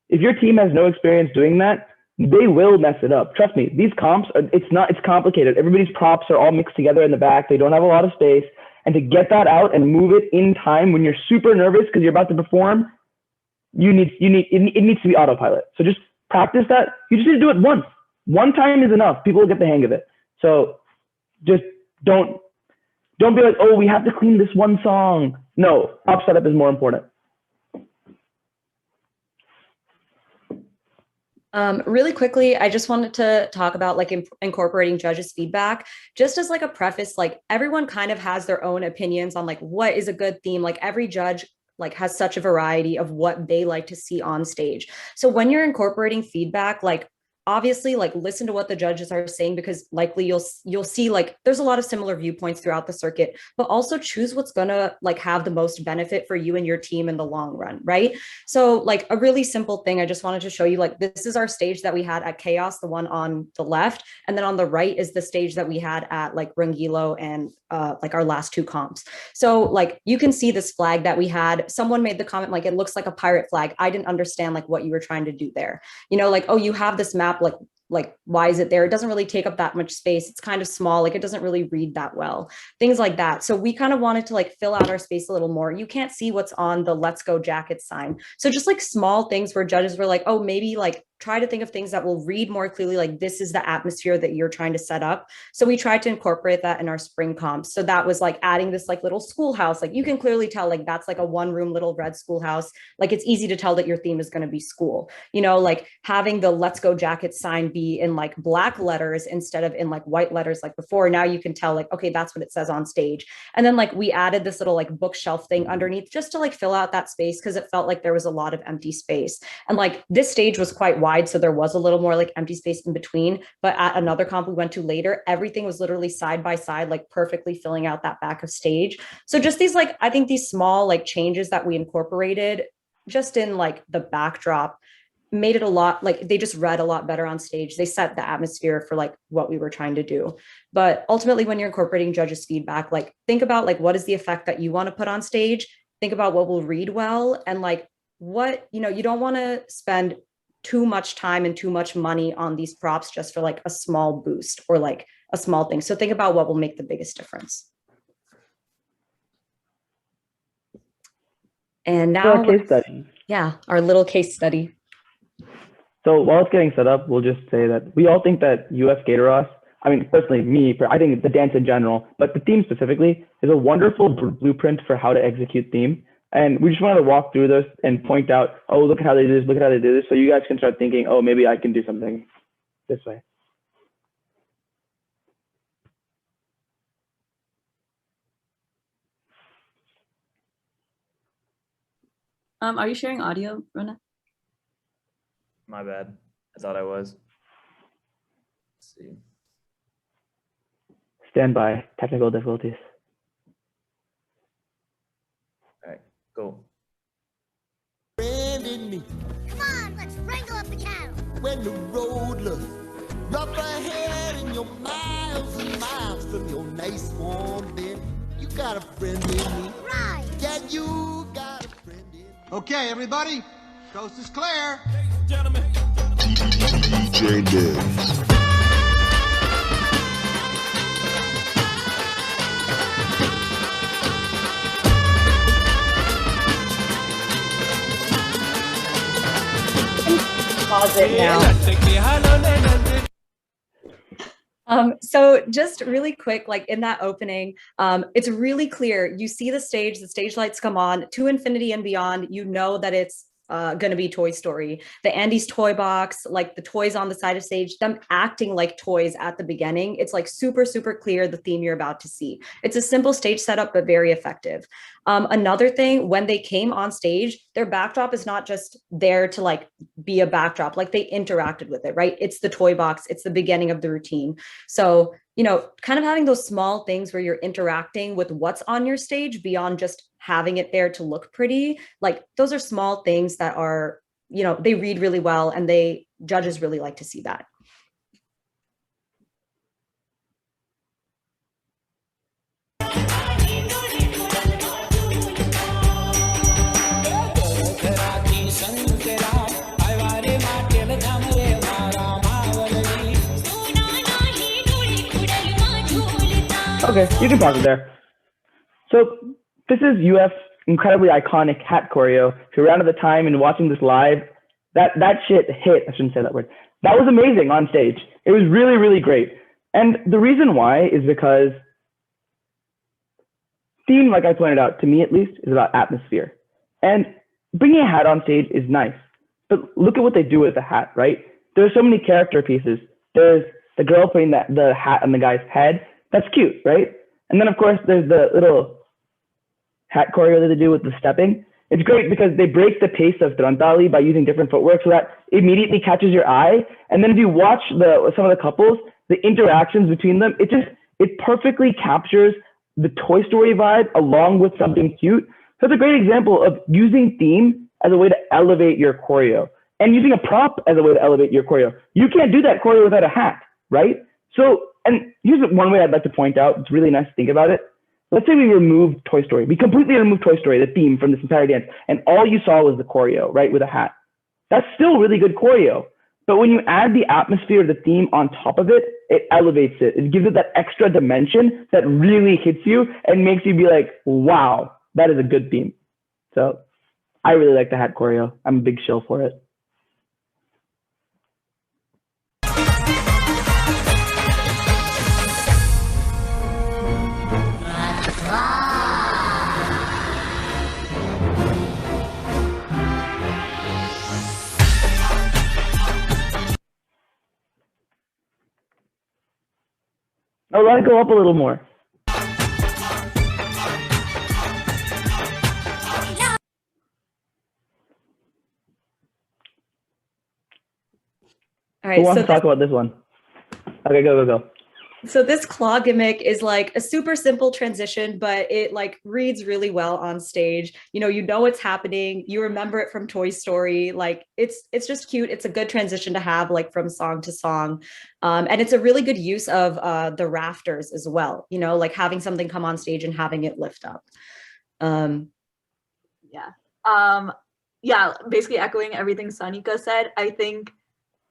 If your team has no experience doing that, they will mess it up. Trust me, these comps, it's complicated. Everybody's props are all mixed together in the back. They don't have a lot of space. And to get that out and move it in time when you're super nervous because you're about to perform, it needs to be autopilot. So just practice that. You just need to do it once. One time is enough. People will get the hang of it. So just don't be like, oh, we have to clean this one song. No, prop setup is more important.
Really quickly, I just wanted to talk about like incorporating judges' feedback, just as like a preface. Like everyone kind of has their own opinions on like what is a good theme. Like every judge like has such a variety of what they like to see on stage. So when you're incorporating feedback, like obviously like listen to what the judges are saying, because likely you'll see like there's a lot of similar viewpoints throughout the circuit, but also choose what's gonna like have the most benefit for you and your team in the long run, right? So like a really simple thing I just wanted to show you, like this is our stage that we had at Chaos, the one on the left, and then on the right is the stage that we had at like Rangilo and like our last two comps. So like you can see this flag that we had. Someone made the comment like it looks like a pirate flag. I didn't understand like what you were trying to do there. You know, like, oh, you have this map, like why is it there? It doesn't really take up that much space. It's kind of small, like it doesn't really read that well, things like that. So we kind of wanted to like fill out our space a little more. You can't see what's on the Let's Go Jacket sign. So just like small things where judges were like, oh, maybe like try to think of things that will read more clearly, like this is the atmosphere that you're trying to set up. So we tried to incorporate that in our spring comps. So that was like adding this like little schoolhouse. Like you can clearly tell like that's like a one room little red schoolhouse. Like it's easy to tell that your theme is going to be school, you know, like having the Let's Go Jacket sign be in like black letters instead of in like white letters like before. Now you can tell like, okay, that's what it says on stage. And then like we added this little like bookshelf thing underneath just to like fill out that space, because it felt like there was a lot of empty space. And like this stage was quite wide, so there was a little more like empty space in between. But at another comp we went to later, everything was literally side by side, like perfectly filling out that back of stage. So just these like, I think these small like changes that we incorporated just in like the backdrop, made it a lot, like they just read a lot better on stage. They set the atmosphere for like what we were trying to do. But ultimately, when you're incorporating judges' feedback, like think about like what is the effect that you want to put on stage, think about what will read well, and like what, you know, you don't want to spend too much time and too much money on these props just for like a small boost or like a small thing. So think about what will make the biggest difference. And
So
now,
our case study.
yeah, our little case study.
So while it's getting set up, we'll just say that we all think that US Gator, I mean, personally, I think the dance in general, but the theme specifically is a wonderful blueprint for how to execute theme. And we just wanted to walk through this and point out, oh, look at how they do this, look at how they do this. So you guys can start thinking, oh, maybe I can do something this way.
Are you sharing audio, Rona?
My bad. I thought I was. Let's see.
Stand by, technical difficulties.
All right, go.
Come on, let's wrangle up the cattle.
When the road looks rough ahead and you're miles and miles from your nice warm bed, you got a friend in me.
Right.
Yeah, you got a friend in me.
Okay, everybody, coast is clear.
Gentlemen.
DJ Dibs.
Pause it now. So just really quick, like in that opening, it's really clear. You see the stage lights come on to infinity and beyond. You know that it's going to be Toy Story. The Andy's toy box, like the toys on the side of stage, them acting like toys at the beginning. It's like super, super clear the theme you're about to see. It's a simple stage setup, but very effective. Another thing, when they came on stage, their backdrop is not just there to like be a backdrop, like they interacted with it, right? It's the toy box, it's the beginning of the routine. So, you know, kind of having those small things where you're interacting with what's on your stage beyond just having it there to look pretty, like those are small things that are, you know, they read really well and judges really like to see that.
Okay, you can pause it there. So this is UF's incredibly iconic hat choreo. If you're around at the time and watching this live, that shit hit. I shouldn't say that word. That was amazing on stage. It was really, really great. And the reason why is because theme, like I pointed out, to me at least, is about atmosphere. And bringing a hat on stage is nice. But look at what they do with the hat, right? There's so many character pieces. There's the girl putting the hat on the guy's head. That's cute, right? And then, of course, there's the little hat choreo that they do with the stepping. It's great because they break the pace of Trantali by using different footwork so that immediately catches your eye. And then if you watch some of the couples, the interactions between them, it perfectly captures the Toy Story vibe along with something cute. So it's a great example of using theme as a way to elevate your choreo and using a prop as a way to elevate your choreo. You can't do that choreo without a hat, right? So, and here's one way I'd like to point out. It's really nice to think about it. Let's say we removed Toy Story. We completely removed Toy Story, the theme from this entire dance, and all you saw was the choreo, right, with a hat. That's still really good choreo. But when you add the atmosphere of the theme on top of it, it elevates it. It gives it that extra dimension that really hits you and makes you be like, wow, that is a good theme. So I really like the hat choreo. I'm a big shill for it. Oh, let it go up a little more.
All right,
Who wants
so
to talk about this one? Okay, go.
So this claw gimmick is like a super simple transition, but it like reads really well on stage. You know what's happening. You remember it from Toy Story. Like it's just cute. It's a good transition to have like from song to song. And it's a really good use of the rafters as well. Like having something come on stage and having it lift up.
Yeah. Yeah, basically echoing everything Sanika said. I think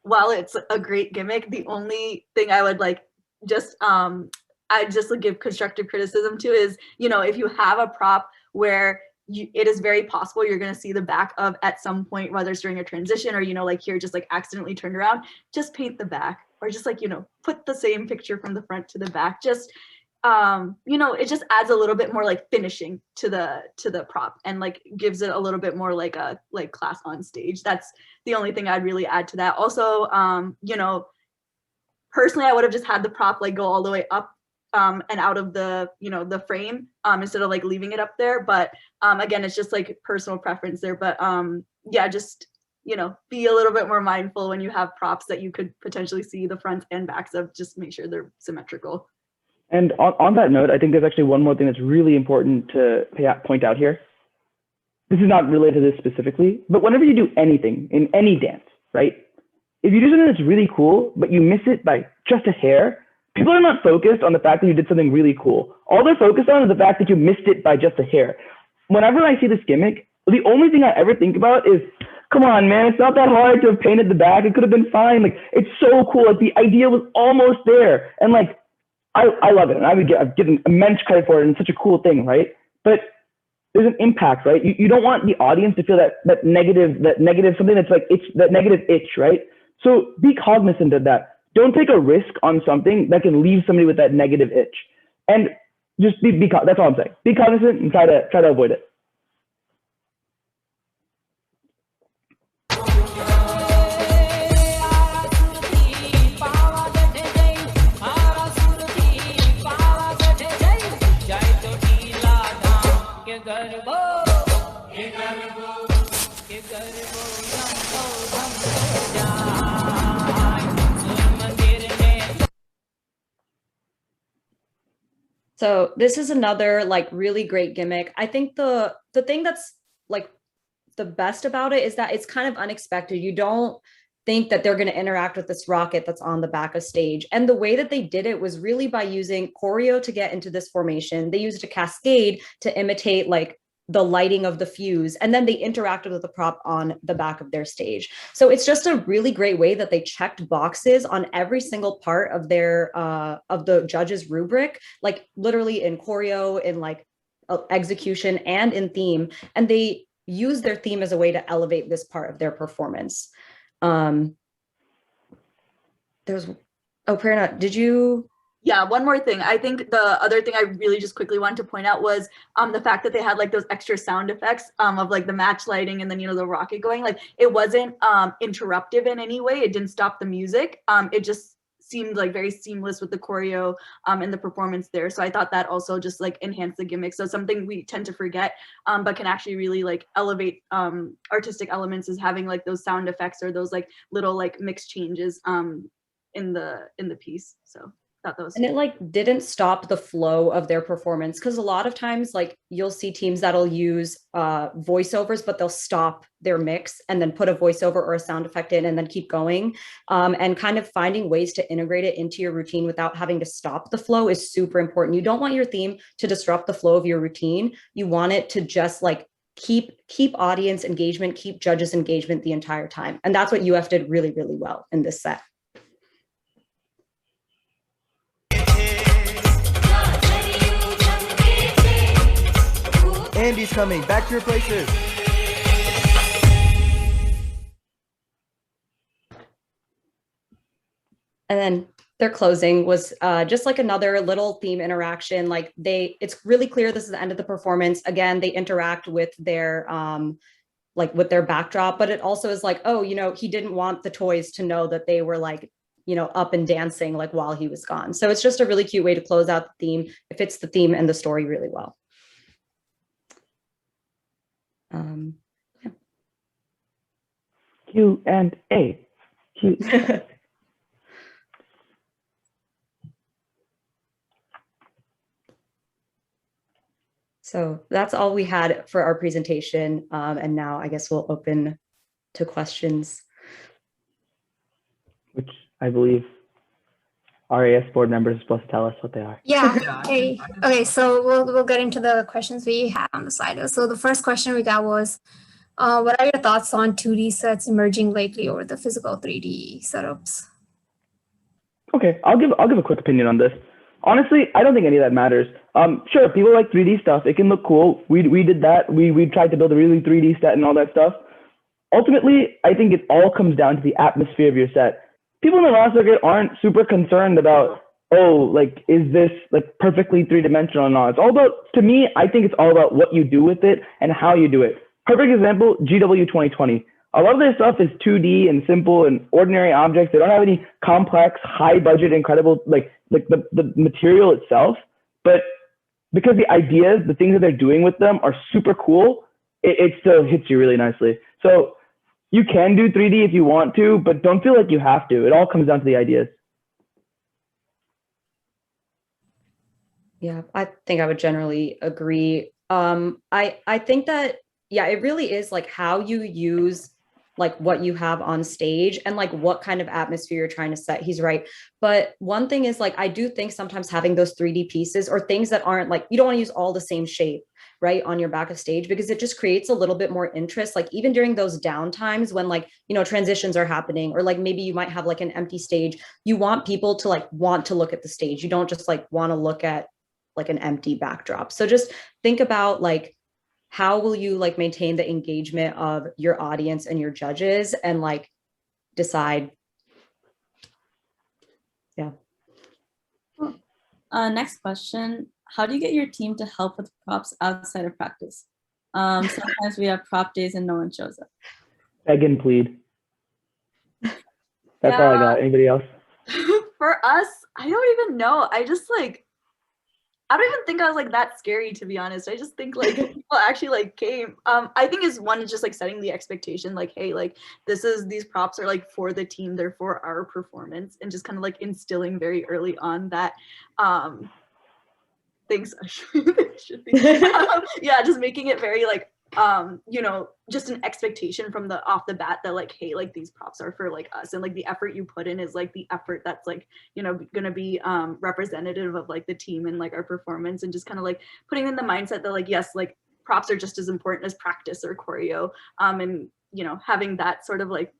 while it's a great gimmick, the only thing I would like I just like give constructive criticism to is, if you have a prop where it is very possible you're going to see the back of at some point, whether it's during a transition or, like here just like accidentally turned around, just paint the back or just like, put the same picture from the front to the back. Just, it just adds a little bit more like finishing to the prop and like gives it a little bit more like a class on stage. That's the only thing I'd really add to that. Also, personally, I would have just had the prop like go all the way up and out of the the frame instead of like leaving it up there. But again, it's just like personal preference there. But yeah, just be a little bit more mindful when you have props that you could potentially see the fronts and backs of. Just make sure they're symmetrical.
And on that note, I think there's actually one more thing that's really important to point out here. This is not related to this specifically, but whenever you do anything in any dance, right? If you do something that's really cool, but you miss it by just a hair, people are not focused on the fact that you did something really cool. All they're focused on is the fact that you missed it by just a hair. Whenever I see this gimmick, the only thing I ever think about is, come on, man, it's not that hard to have painted the back. It could have been fine. Like, it's so cool. Like, the idea was almost there. And like, I love it. And I've given immense credit for it and such a cool thing, right? But there's an impact, right? You don't want the audience to feel that negative, something that's like, it's that negative itch, right? So be cognizant of that. Don't take a risk on something that can leave somebody with that negative itch. And just that's all I'm saying. Be cognizant and try to avoid it.
So this is another like really great gimmick. I think the thing that's like the best about it is that it's kind of unexpected. You don't think that they're going to interact with this rocket that's on the back of stage. And the way that they did it was really by using choreo to get into this formation. They used a cascade to imitate like the lighting of the fuse, and then they interacted with the prop on the back of their stage. So it's just a really great way that they checked boxes on every single part of their of the judges rubric, like literally in choreo, in like execution, and in theme. And they use their theme as a way to elevate this part of their performance. Prerna, did you?
Yeah, one more thing. I think the other thing I really just quickly wanted to point out was the fact that they had like those extra sound effects of like the match lighting and then, the rocket going. Like, it wasn't interruptive in any way. It didn't stop the music. It just seemed like very seamless with the choreo and the performance there. So I thought that also just like enhanced the gimmick. So something we tend to forget, but can actually really like elevate artistic elements is having like those sound effects or those like little like mix changes in the piece. So.
And it like didn't stop the flow of their performance, because a lot of times like you'll see teams that'll use voiceovers, but they'll stop their mix and then put a voiceover or a sound effect in and then keep going, and kind of finding ways to integrate it into your routine without having to stop the flow is super important. You don't want your theme to disrupt the flow of your routine. You want it to just like keep audience engagement, keep judges engagement the entire time. And that's what UF did really, really well in this set.
Andy's coming. Back to your places.
And then their closing was just like another little theme interaction. Like it's really clear this is the end of the performance. Again, they interact with their like with their backdrop, but it also is like, oh, he didn't want the toys to know that they were like, up and dancing like while he was gone. So it's just a really cute way to close out the theme. It fits the theme and the story really well. Yeah.
Q&A.
So that's all we had for our presentation. And now I guess we'll open to questions.
Which I believe RAS board members are supposed to tell us what they are.
Yeah. Okay. So we'll get into the questions we had on the slide. So the first question we got was, what are your thoughts on 2D sets emerging lately over the physical 3D setups?
Okay, I'll give a quick opinion on this. Honestly, I don't think any of that matters. Sure, people like 3D stuff. It can look cool. We did that. We tried to build a really 3D set and all that stuff. Ultimately, I think it all comes down to the atmosphere of your set. People in the Raas circuit aren't super concerned about, oh, like, is this like perfectly three-dimensional or not? It's all about, to me, I think it's all about what you do with it and how you do it. Perfect example, GW 2020. A lot of their stuff is 2D and simple and ordinary objects. They don't have any complex, high budget, incredible, like the material itself. But because the ideas, the things that they're doing with them are super cool, it still hits you really nicely. So you can do 3D if you want to, but don't feel like you have to. It all comes down to the ideas.
Yeah, I think I would generally agree. I think that, yeah, it really is like how you use like what you have on stage and like what kind of atmosphere you're trying to set. He's right. But one thing is like, I do think sometimes having those 3D pieces or things that aren't like, you don't want to use all the same shape, right, on your back of stage, because it just creates a little bit more interest. Like even during those down times when like, you know, transitions are happening, or like maybe you might have like an empty stage, you want people to like want to look at the stage. You don't just like want to look at like an empty backdrop. So just think about like, how will you like maintain the engagement of your audience and your judges and like decide. Yeah.
Next question. How do you get your team to help with props outside of practice? Sometimes we have prop days and no one shows up.
Beg and plead. That's all I got. Anybody else?
For us, I don't even know. I don't even think I was like that scary, to be honest. I just think like people actually like came. I think is one is just like setting the expectation, like, hey, like these props are like for the team, they're for our performance, and just kind of like instilling very early on that things should be. Yeah, just making it very like you know, just an expectation from the off the bat that like, hey, like these props are for like us, and like the effort you put in is like the effort that's like, you know, gonna be representative of like the team and like our performance, and just kind of like putting in the mindset that like, yes, like props are just as important as practice or choreo, and you know, having that sort of like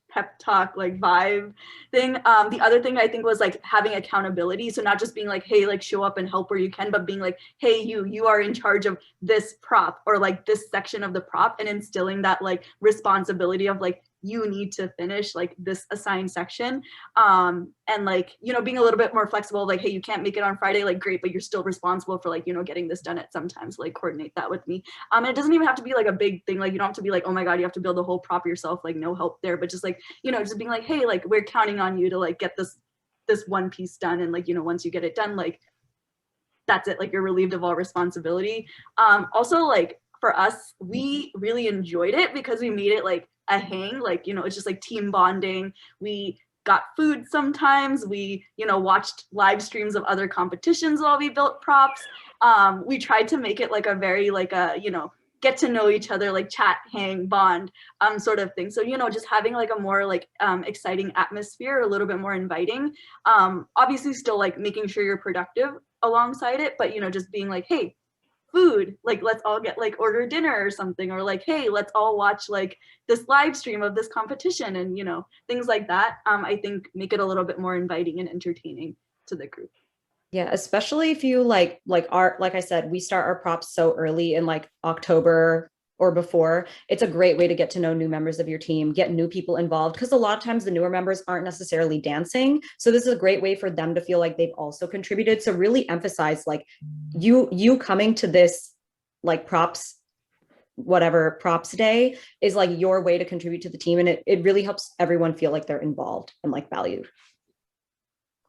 pep talk like vibe thing. The other thing I think was like having accountability, so not just being like, hey, like show up and help where you can, but being like, hey, you are in charge of this prop or like this section of the prop, and instilling that like responsibility of like, you need to finish like this assigned section, and like, you know, being a little bit more flexible, like, hey, you can't make it on Friday, like great, but you're still responsible for like, you know, getting this done at some time, so like coordinate that with me. And it doesn't even have to be like a big thing, like you don't have to be like, oh my god, you have to build a whole prop yourself, like no help there, but just like, you know, just being like, hey, like we're counting on you to like get this one piece done, and like, you know, once you get it done, like that's it, like you're relieved of all responsibility. Also, like for us, we really enjoyed it because we made it like a hang, like, you know, it's just like team bonding. We got food sometimes, we, you know, watched live streams of other competitions while we built props. We tried to make it like a very like a, you know, get to know each other, like chat, hang, bond, sort of thing. So, you know, just having like a more like exciting atmosphere, a little bit more inviting. Obviously still like making sure you're productive alongside it, but, you know, just being like, hey, food, like let's all get like order dinner or something, or like, hey, let's all watch like this live stream of this competition, and, you know, things like that. I think make it a little bit more inviting and entertaining to the group.
Yeah, especially if you like I said, we start our props so early in like October or before. It's a great way to get to know new members of your team, get new people involved, because a lot of times the newer members aren't necessarily dancing. So this is a great way for them to feel like they've also contributed. So really emphasize like you coming to this like props, whatever props day is like your way to contribute to the team. And it really helps everyone feel like they're involved and like valued.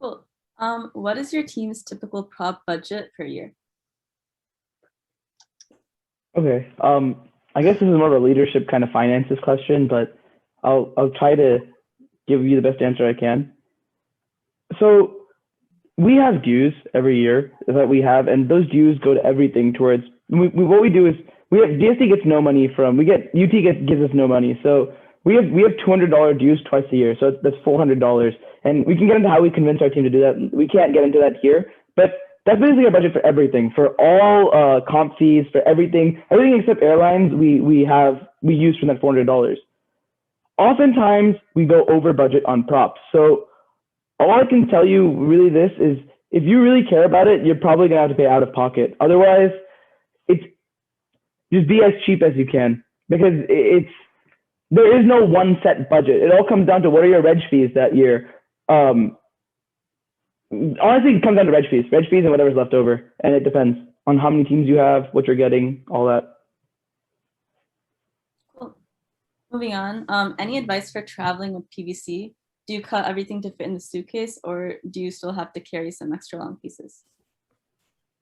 Cool. What is your team's typical prop budget per year?
Okay. I guess this is more of a leadership kind of finances question, but I'll try to give you the best answer I can. So we have dues every year that we have, and those dues go to everything towards, what we do is, DST gets no money from, UT gives us no money. So we have $200 dues twice a year. So that's $400. And we can get into how we convince our team to do that. We can't get into that here, but that's basically our budget for everything, for all comp fees, for everything except airlines. We use from that $400. Oftentimes we go over budget on props. So all I can tell you really this is, if you really care about it, you're probably gonna have to pay out of pocket. Otherwise, it's just be as cheap as you can, because there is no one set budget. It all comes down to what are your reg fees that year. Honestly, it comes down to reg fees and whatever's left over. And it depends on how many teams you have, what you're getting, all that.
Cool. Moving on, any advice for traveling with PVC? Do you cut everything to fit in the suitcase, or do you still have to carry some extra long pieces?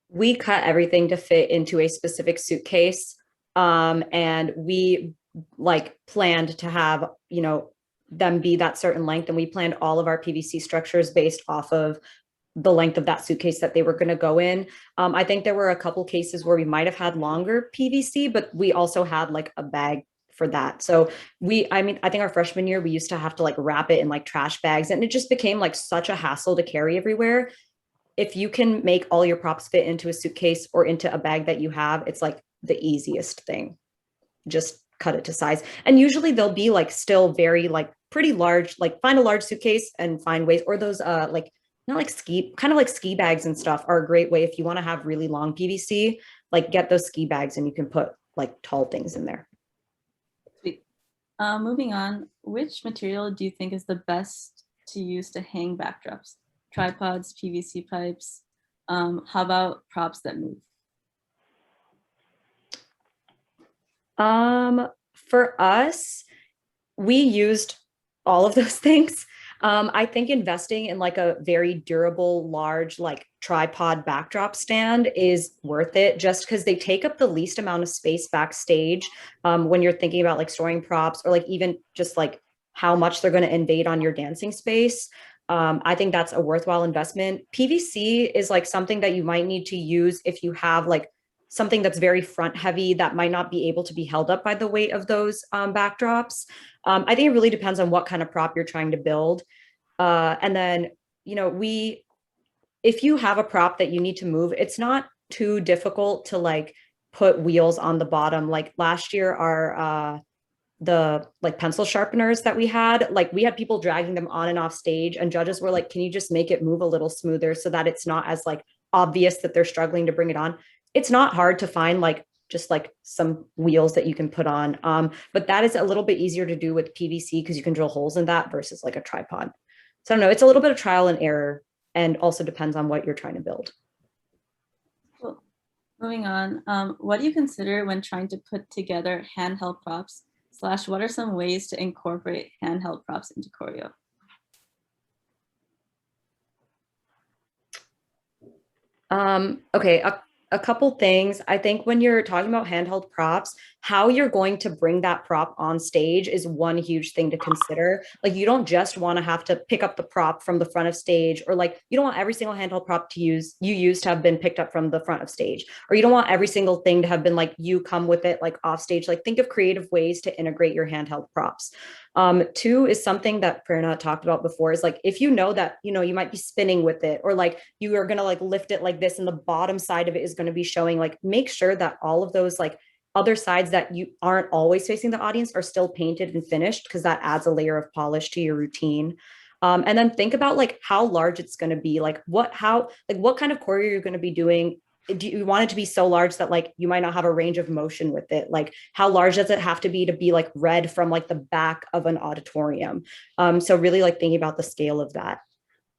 We cut everything to fit into a specific suitcase. And we planned to have, them be that certain length. And we planned all of our PVC structures based off of the length of that suitcase that they were going to go in. I think there were a couple cases where we might have had longer PVC, but we also had a bag for that. So I think our freshman year, we used to have to wrap it in trash bags, and it just became such a hassle to carry everywhere. If you can make all your props fit into a suitcase or into a bag that you have, it's the easiest thing. Just cut it to size. And usually they'll be still very pretty large, find a large suitcase and find ways, or those not ski bags and stuff are a great way if you want to have really long PVC, get those ski bags and you can put tall things in there.
Sweet. Moving on, which material do you think is the best to use to hang backdrops? Tripods, PVC pipes. How about props that move?
For us, we used all of those things. I think investing in a very durable, large, tripod backdrop stand is worth it, just because they take up the least amount of space backstage. When you're thinking about storing props, or even just how much they're going to invade on your dancing space. I think that's a worthwhile investment. PVC is something that you might need to use if you have something that's very front heavy that might not be able to be held up by the weight of those backdrops. I think it really depends on what kind of prop you're trying to build. And then, if you have a prop that you need to move, it's not too difficult to put wheels on the bottom. Last year, our the pencil sharpeners that we had people dragging them on and off stage, and judges were can you just make it move a little smoother so that it's not as obvious that they're struggling to bring it on. It's not hard to find just some wheels that you can put on. But that is a little bit easier to do with PVC because you can drill holes in that versus a tripod. So I don't know, it's a little bit of trial and error, and also depends on what you're trying to build.
Cool. Moving on, what do you consider when trying to put together handheld props? / what are some ways to incorporate handheld props into choreo?
Okay, a couple things. I think when you're talking about handheld props, how you're going to bring that prop on stage is one huge thing to consider. You don't just want to have to pick up the prop from the front of stage, or you don't want every single handheld prop you use to have been picked up from the front of stage, or you don't want every single thing to have been you come with it off stage. Think of creative ways to integrate your handheld props. Two is something that Prerna talked about before, is if you know that you might be spinning with it, or you are gonna lift it like this and the bottom side of it is going to be showing, make sure that all of those other sides that you aren't always facing the audience are still painted and finished, because that adds a layer of polish to your routine. And then think about how large it's going to be, what kind of choreo you're going to be doing. Do you want it to be so large that you might not have a range of motion with it? How large does it have to be read from the back of an auditorium? So really thinking about the scale of that.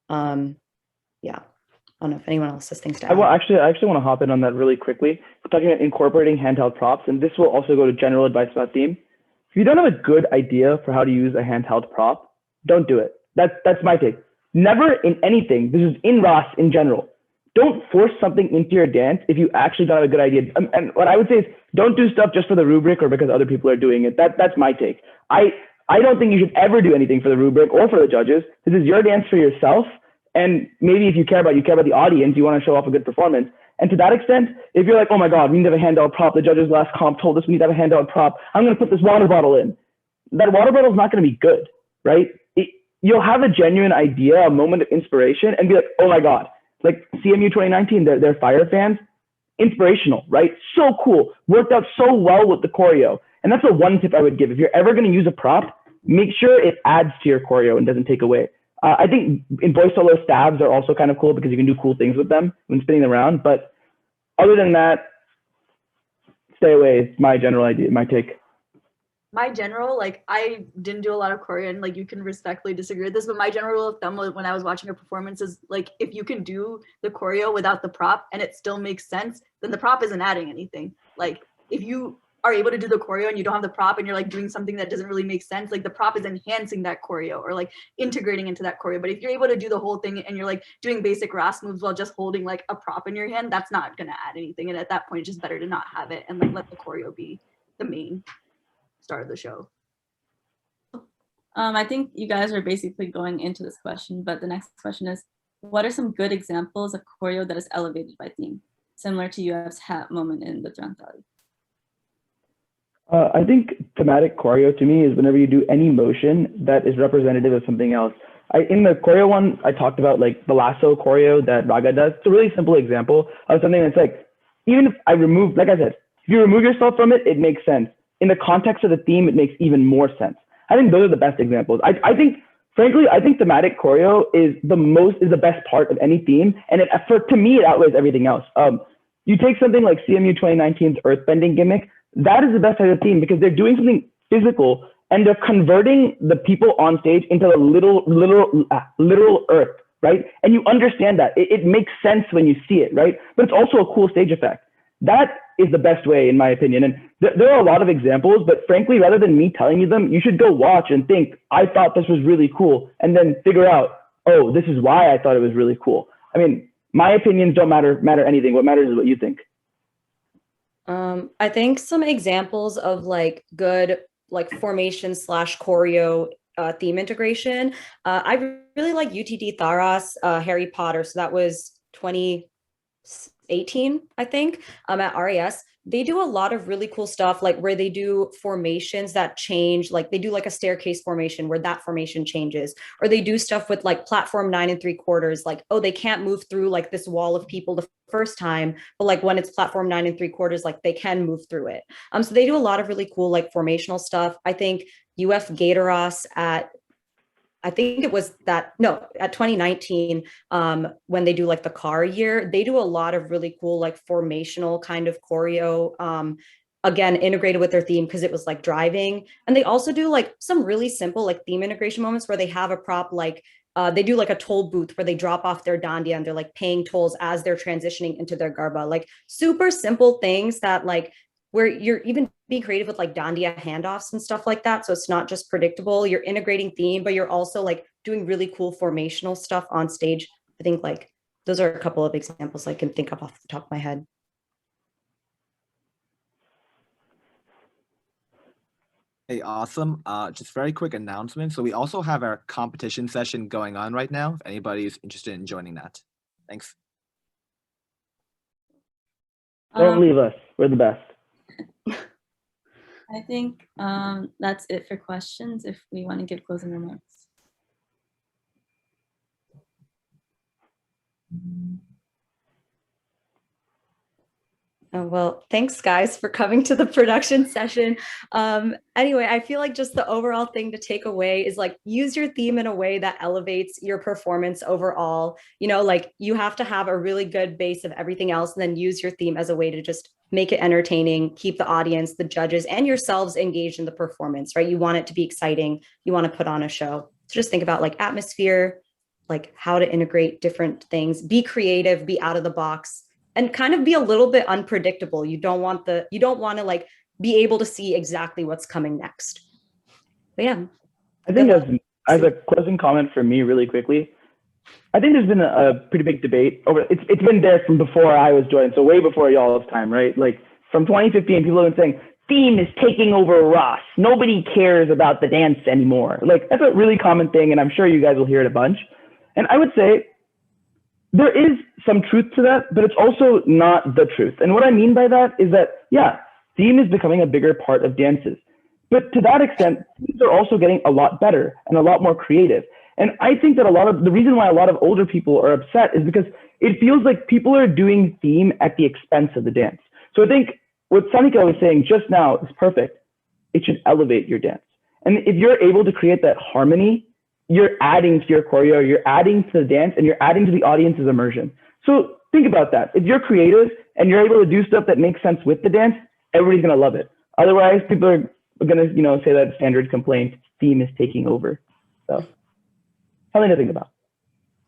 Yeah. I don't know if anyone else has things to add.
I actually want to hop in on that really quickly. We're talking about incorporating handheld props, and this will also go to general advice about theme. If you don't have a good idea for how to use a handheld prop, don't do it. That's my take. Never in anything, this is in Raas in general, don't force something into your dance if you actually don't have a good idea. And what I would say is, don't do stuff just for the rubric or because other people are doing it. That's my take. I don't think you should ever do anything for the rubric or for the judges. This is your dance for yourself. And maybe if you care about the audience, you want to show off a good performance. And to that extent, if you're like, oh my God, we need to have a handheld prop. The judges last comp told us we need to have a handheld prop. I'm going to put this water bottle in. That water bottle is not going to be good, right? You'll have a genuine idea, a moment of inspiration, and be like, oh my God, like CMU 2019, they're Fire fans. Inspirational, right? So cool. Worked out so well with the choreo. And that's the one tip I would give. If you're ever going to use a prop, make sure it adds to your choreo and doesn't take away. I think in boy solo stabs are also kind of cool because you can do cool things with them when spinning them around. But other than that, stay away. It's my general idea, my take.
My general, like, I didn't do a lot of choreo, and like you can respectfully disagree with this, but my general rule of thumb when I was watching a performance is like, if you can do the choreo without the prop and it still makes sense, then the prop isn't adding anything. Like, if you are able to do the choreo and you don't have the prop and you're like doing something that doesn't really make sense, like the prop is enhancing that choreo or like integrating into that choreo. But if you're able to do the whole thing and you're like doing basic Raas moves while just holding like a prop in your hand, that's not gonna add anything. And at that point, it's just better to not have it and like let the choreo be the main start of the show.
I think you guys are basically going into this question, but the next question is, what are some good examples of choreo that is elevated by theme, similar to UF's hat moment in the Trantali?
I think thematic choreo to me is whenever you do any motion that is representative of something else. In the choreo one, I talked about like the lasso choreo that Raga does. It's a really simple example of something that's like, even if I remove, like I said, if you remove yourself from it, it makes sense. In the context of the theme, it makes even more sense. I think those are the best examples. I think, frankly, I think thematic choreo is the best part of any theme. And to me, it outweighs everything else. You take something like CMU 2019's earthbending gimmick, that is the best type of theme because they're doing something physical and they're converting the people on stage into a literal earth, right? And you understand that. It makes sense when you see it, right? But it's also a cool stage effect. That is the best way, in my opinion. And there are a lot of examples, but frankly, rather than me telling you them, you should go watch and think, I thought this was really cool, and then figure out, oh, this is why I thought it was really cool. I mean, my opinions don't matter anything. What matters is what you think.
I think some examples of like good like formation / choreo theme integration. I really like UTD Tharas Harry Potter. So that was 2018, I think, at RAS. They do a lot of really cool stuff, like where they do formations that change, like they do like a staircase formation where that formation changes, or they do stuff with like platform 9 3/4, like, oh, they can't move through like this wall of people the first time, but like when it's platform 9 3/4, like they can move through it. So they do a lot of really cool like formational stuff. I think UF Gatoros at 2019, when they do like the car year, they do a lot of really cool, like formational kind of choreo, again, integrated with their theme because it was like driving. And they also do like some really simple like theme integration moments where they have a prop, like they do like a toll booth where they drop off their dandia and they're like paying tolls as they're transitioning into their garba, like super simple things that like, where you're even being creative with like dandia handoffs and stuff like that. So it's not just predictable, you're integrating theme, but you're also like doing really cool formational stuff on stage. I think like those are a couple of examples I can think of off the top of my head.
Hey, awesome. Just very quick announcement. So we also have our competition session going on right now, if anybody is interested in joining that. Thanks.
Don't leave us. We're the best.
I think that's it for questions if we want to give closing remarks.
Oh, well, thanks guys for coming to the production session. Anyway, I feel like just the overall thing to take away is like, use your theme in a way that elevates your performance overall. You know, like you have to have a really good base of everything else and then use your theme as a way to just make it entertaining, keep the audience, the judges, and yourselves engaged in the performance, right? You want it to be exciting. You want to put on a show. So just think about like atmosphere, like how to integrate different things, be creative, be out of the box, and kind of be a little bit unpredictable. You don't want to like be able to see exactly what's coming next. But yeah.
I think as a closing comment for me really quickly, I think there's been a pretty big debate over, it's been there from before I was joined, so way before y'all's time, right? Like from 2015, people have been saying, theme is taking over Raas. Nobody cares about the dance anymore. Like that's a really common thing, and I'm sure you guys will hear it a bunch. And I would say, there is some truth to that, but it's also not the truth. And what I mean by that is that, yeah, theme is becoming a bigger part of dances. But to that extent, themes are also getting a lot better and a lot more creative. And I think that the reason why a lot of older people are upset is because it feels like people are doing theme at the expense of the dance. So I think what Sanika was saying just now is perfect. It should elevate your dance. And if you're able to create that harmony, you're adding to your choreo, you're adding to the dance, and you're adding to the audience's immersion. So think about that. If you're creative and you're able to do stuff that makes sense with the dance, everybody's gonna love it. Otherwise, people are gonna, say that standard complaint, theme is taking over. So something to think about.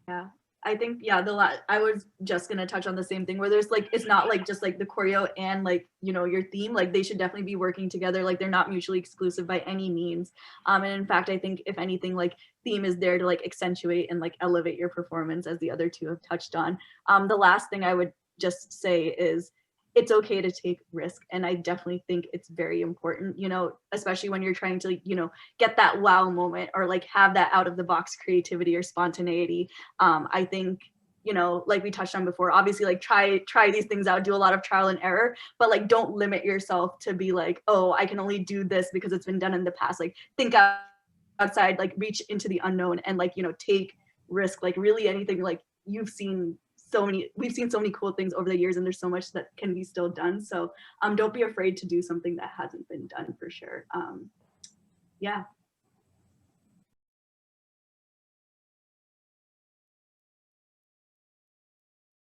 Yeah, I think, yeah, I was just gonna touch on the same thing where there's like, it's not like just like the choreo and like, your theme, like they should definitely be working together. Like they're not mutually exclusive by any means. And in fact, I think if anything, like theme is there to like accentuate and like elevate your performance, as the other two have touched on. The last thing I would just say is it's okay to take risk. And I definitely think it's very important, especially when you're trying to, get that wow moment or like have that out of the box creativity or spontaneity. I think, like we touched on before, obviously like try these things out, do a lot of trial and error, but like don't limit yourself to be like, oh, I can only do this because it's been done in the past. Like think outside, like reach into the unknown and like, take risk, like really anything. Like we've seen so many cool things over the years, and there's so much that can be still done. So don't be afraid to do something that hasn't been done, for sure. Yeah,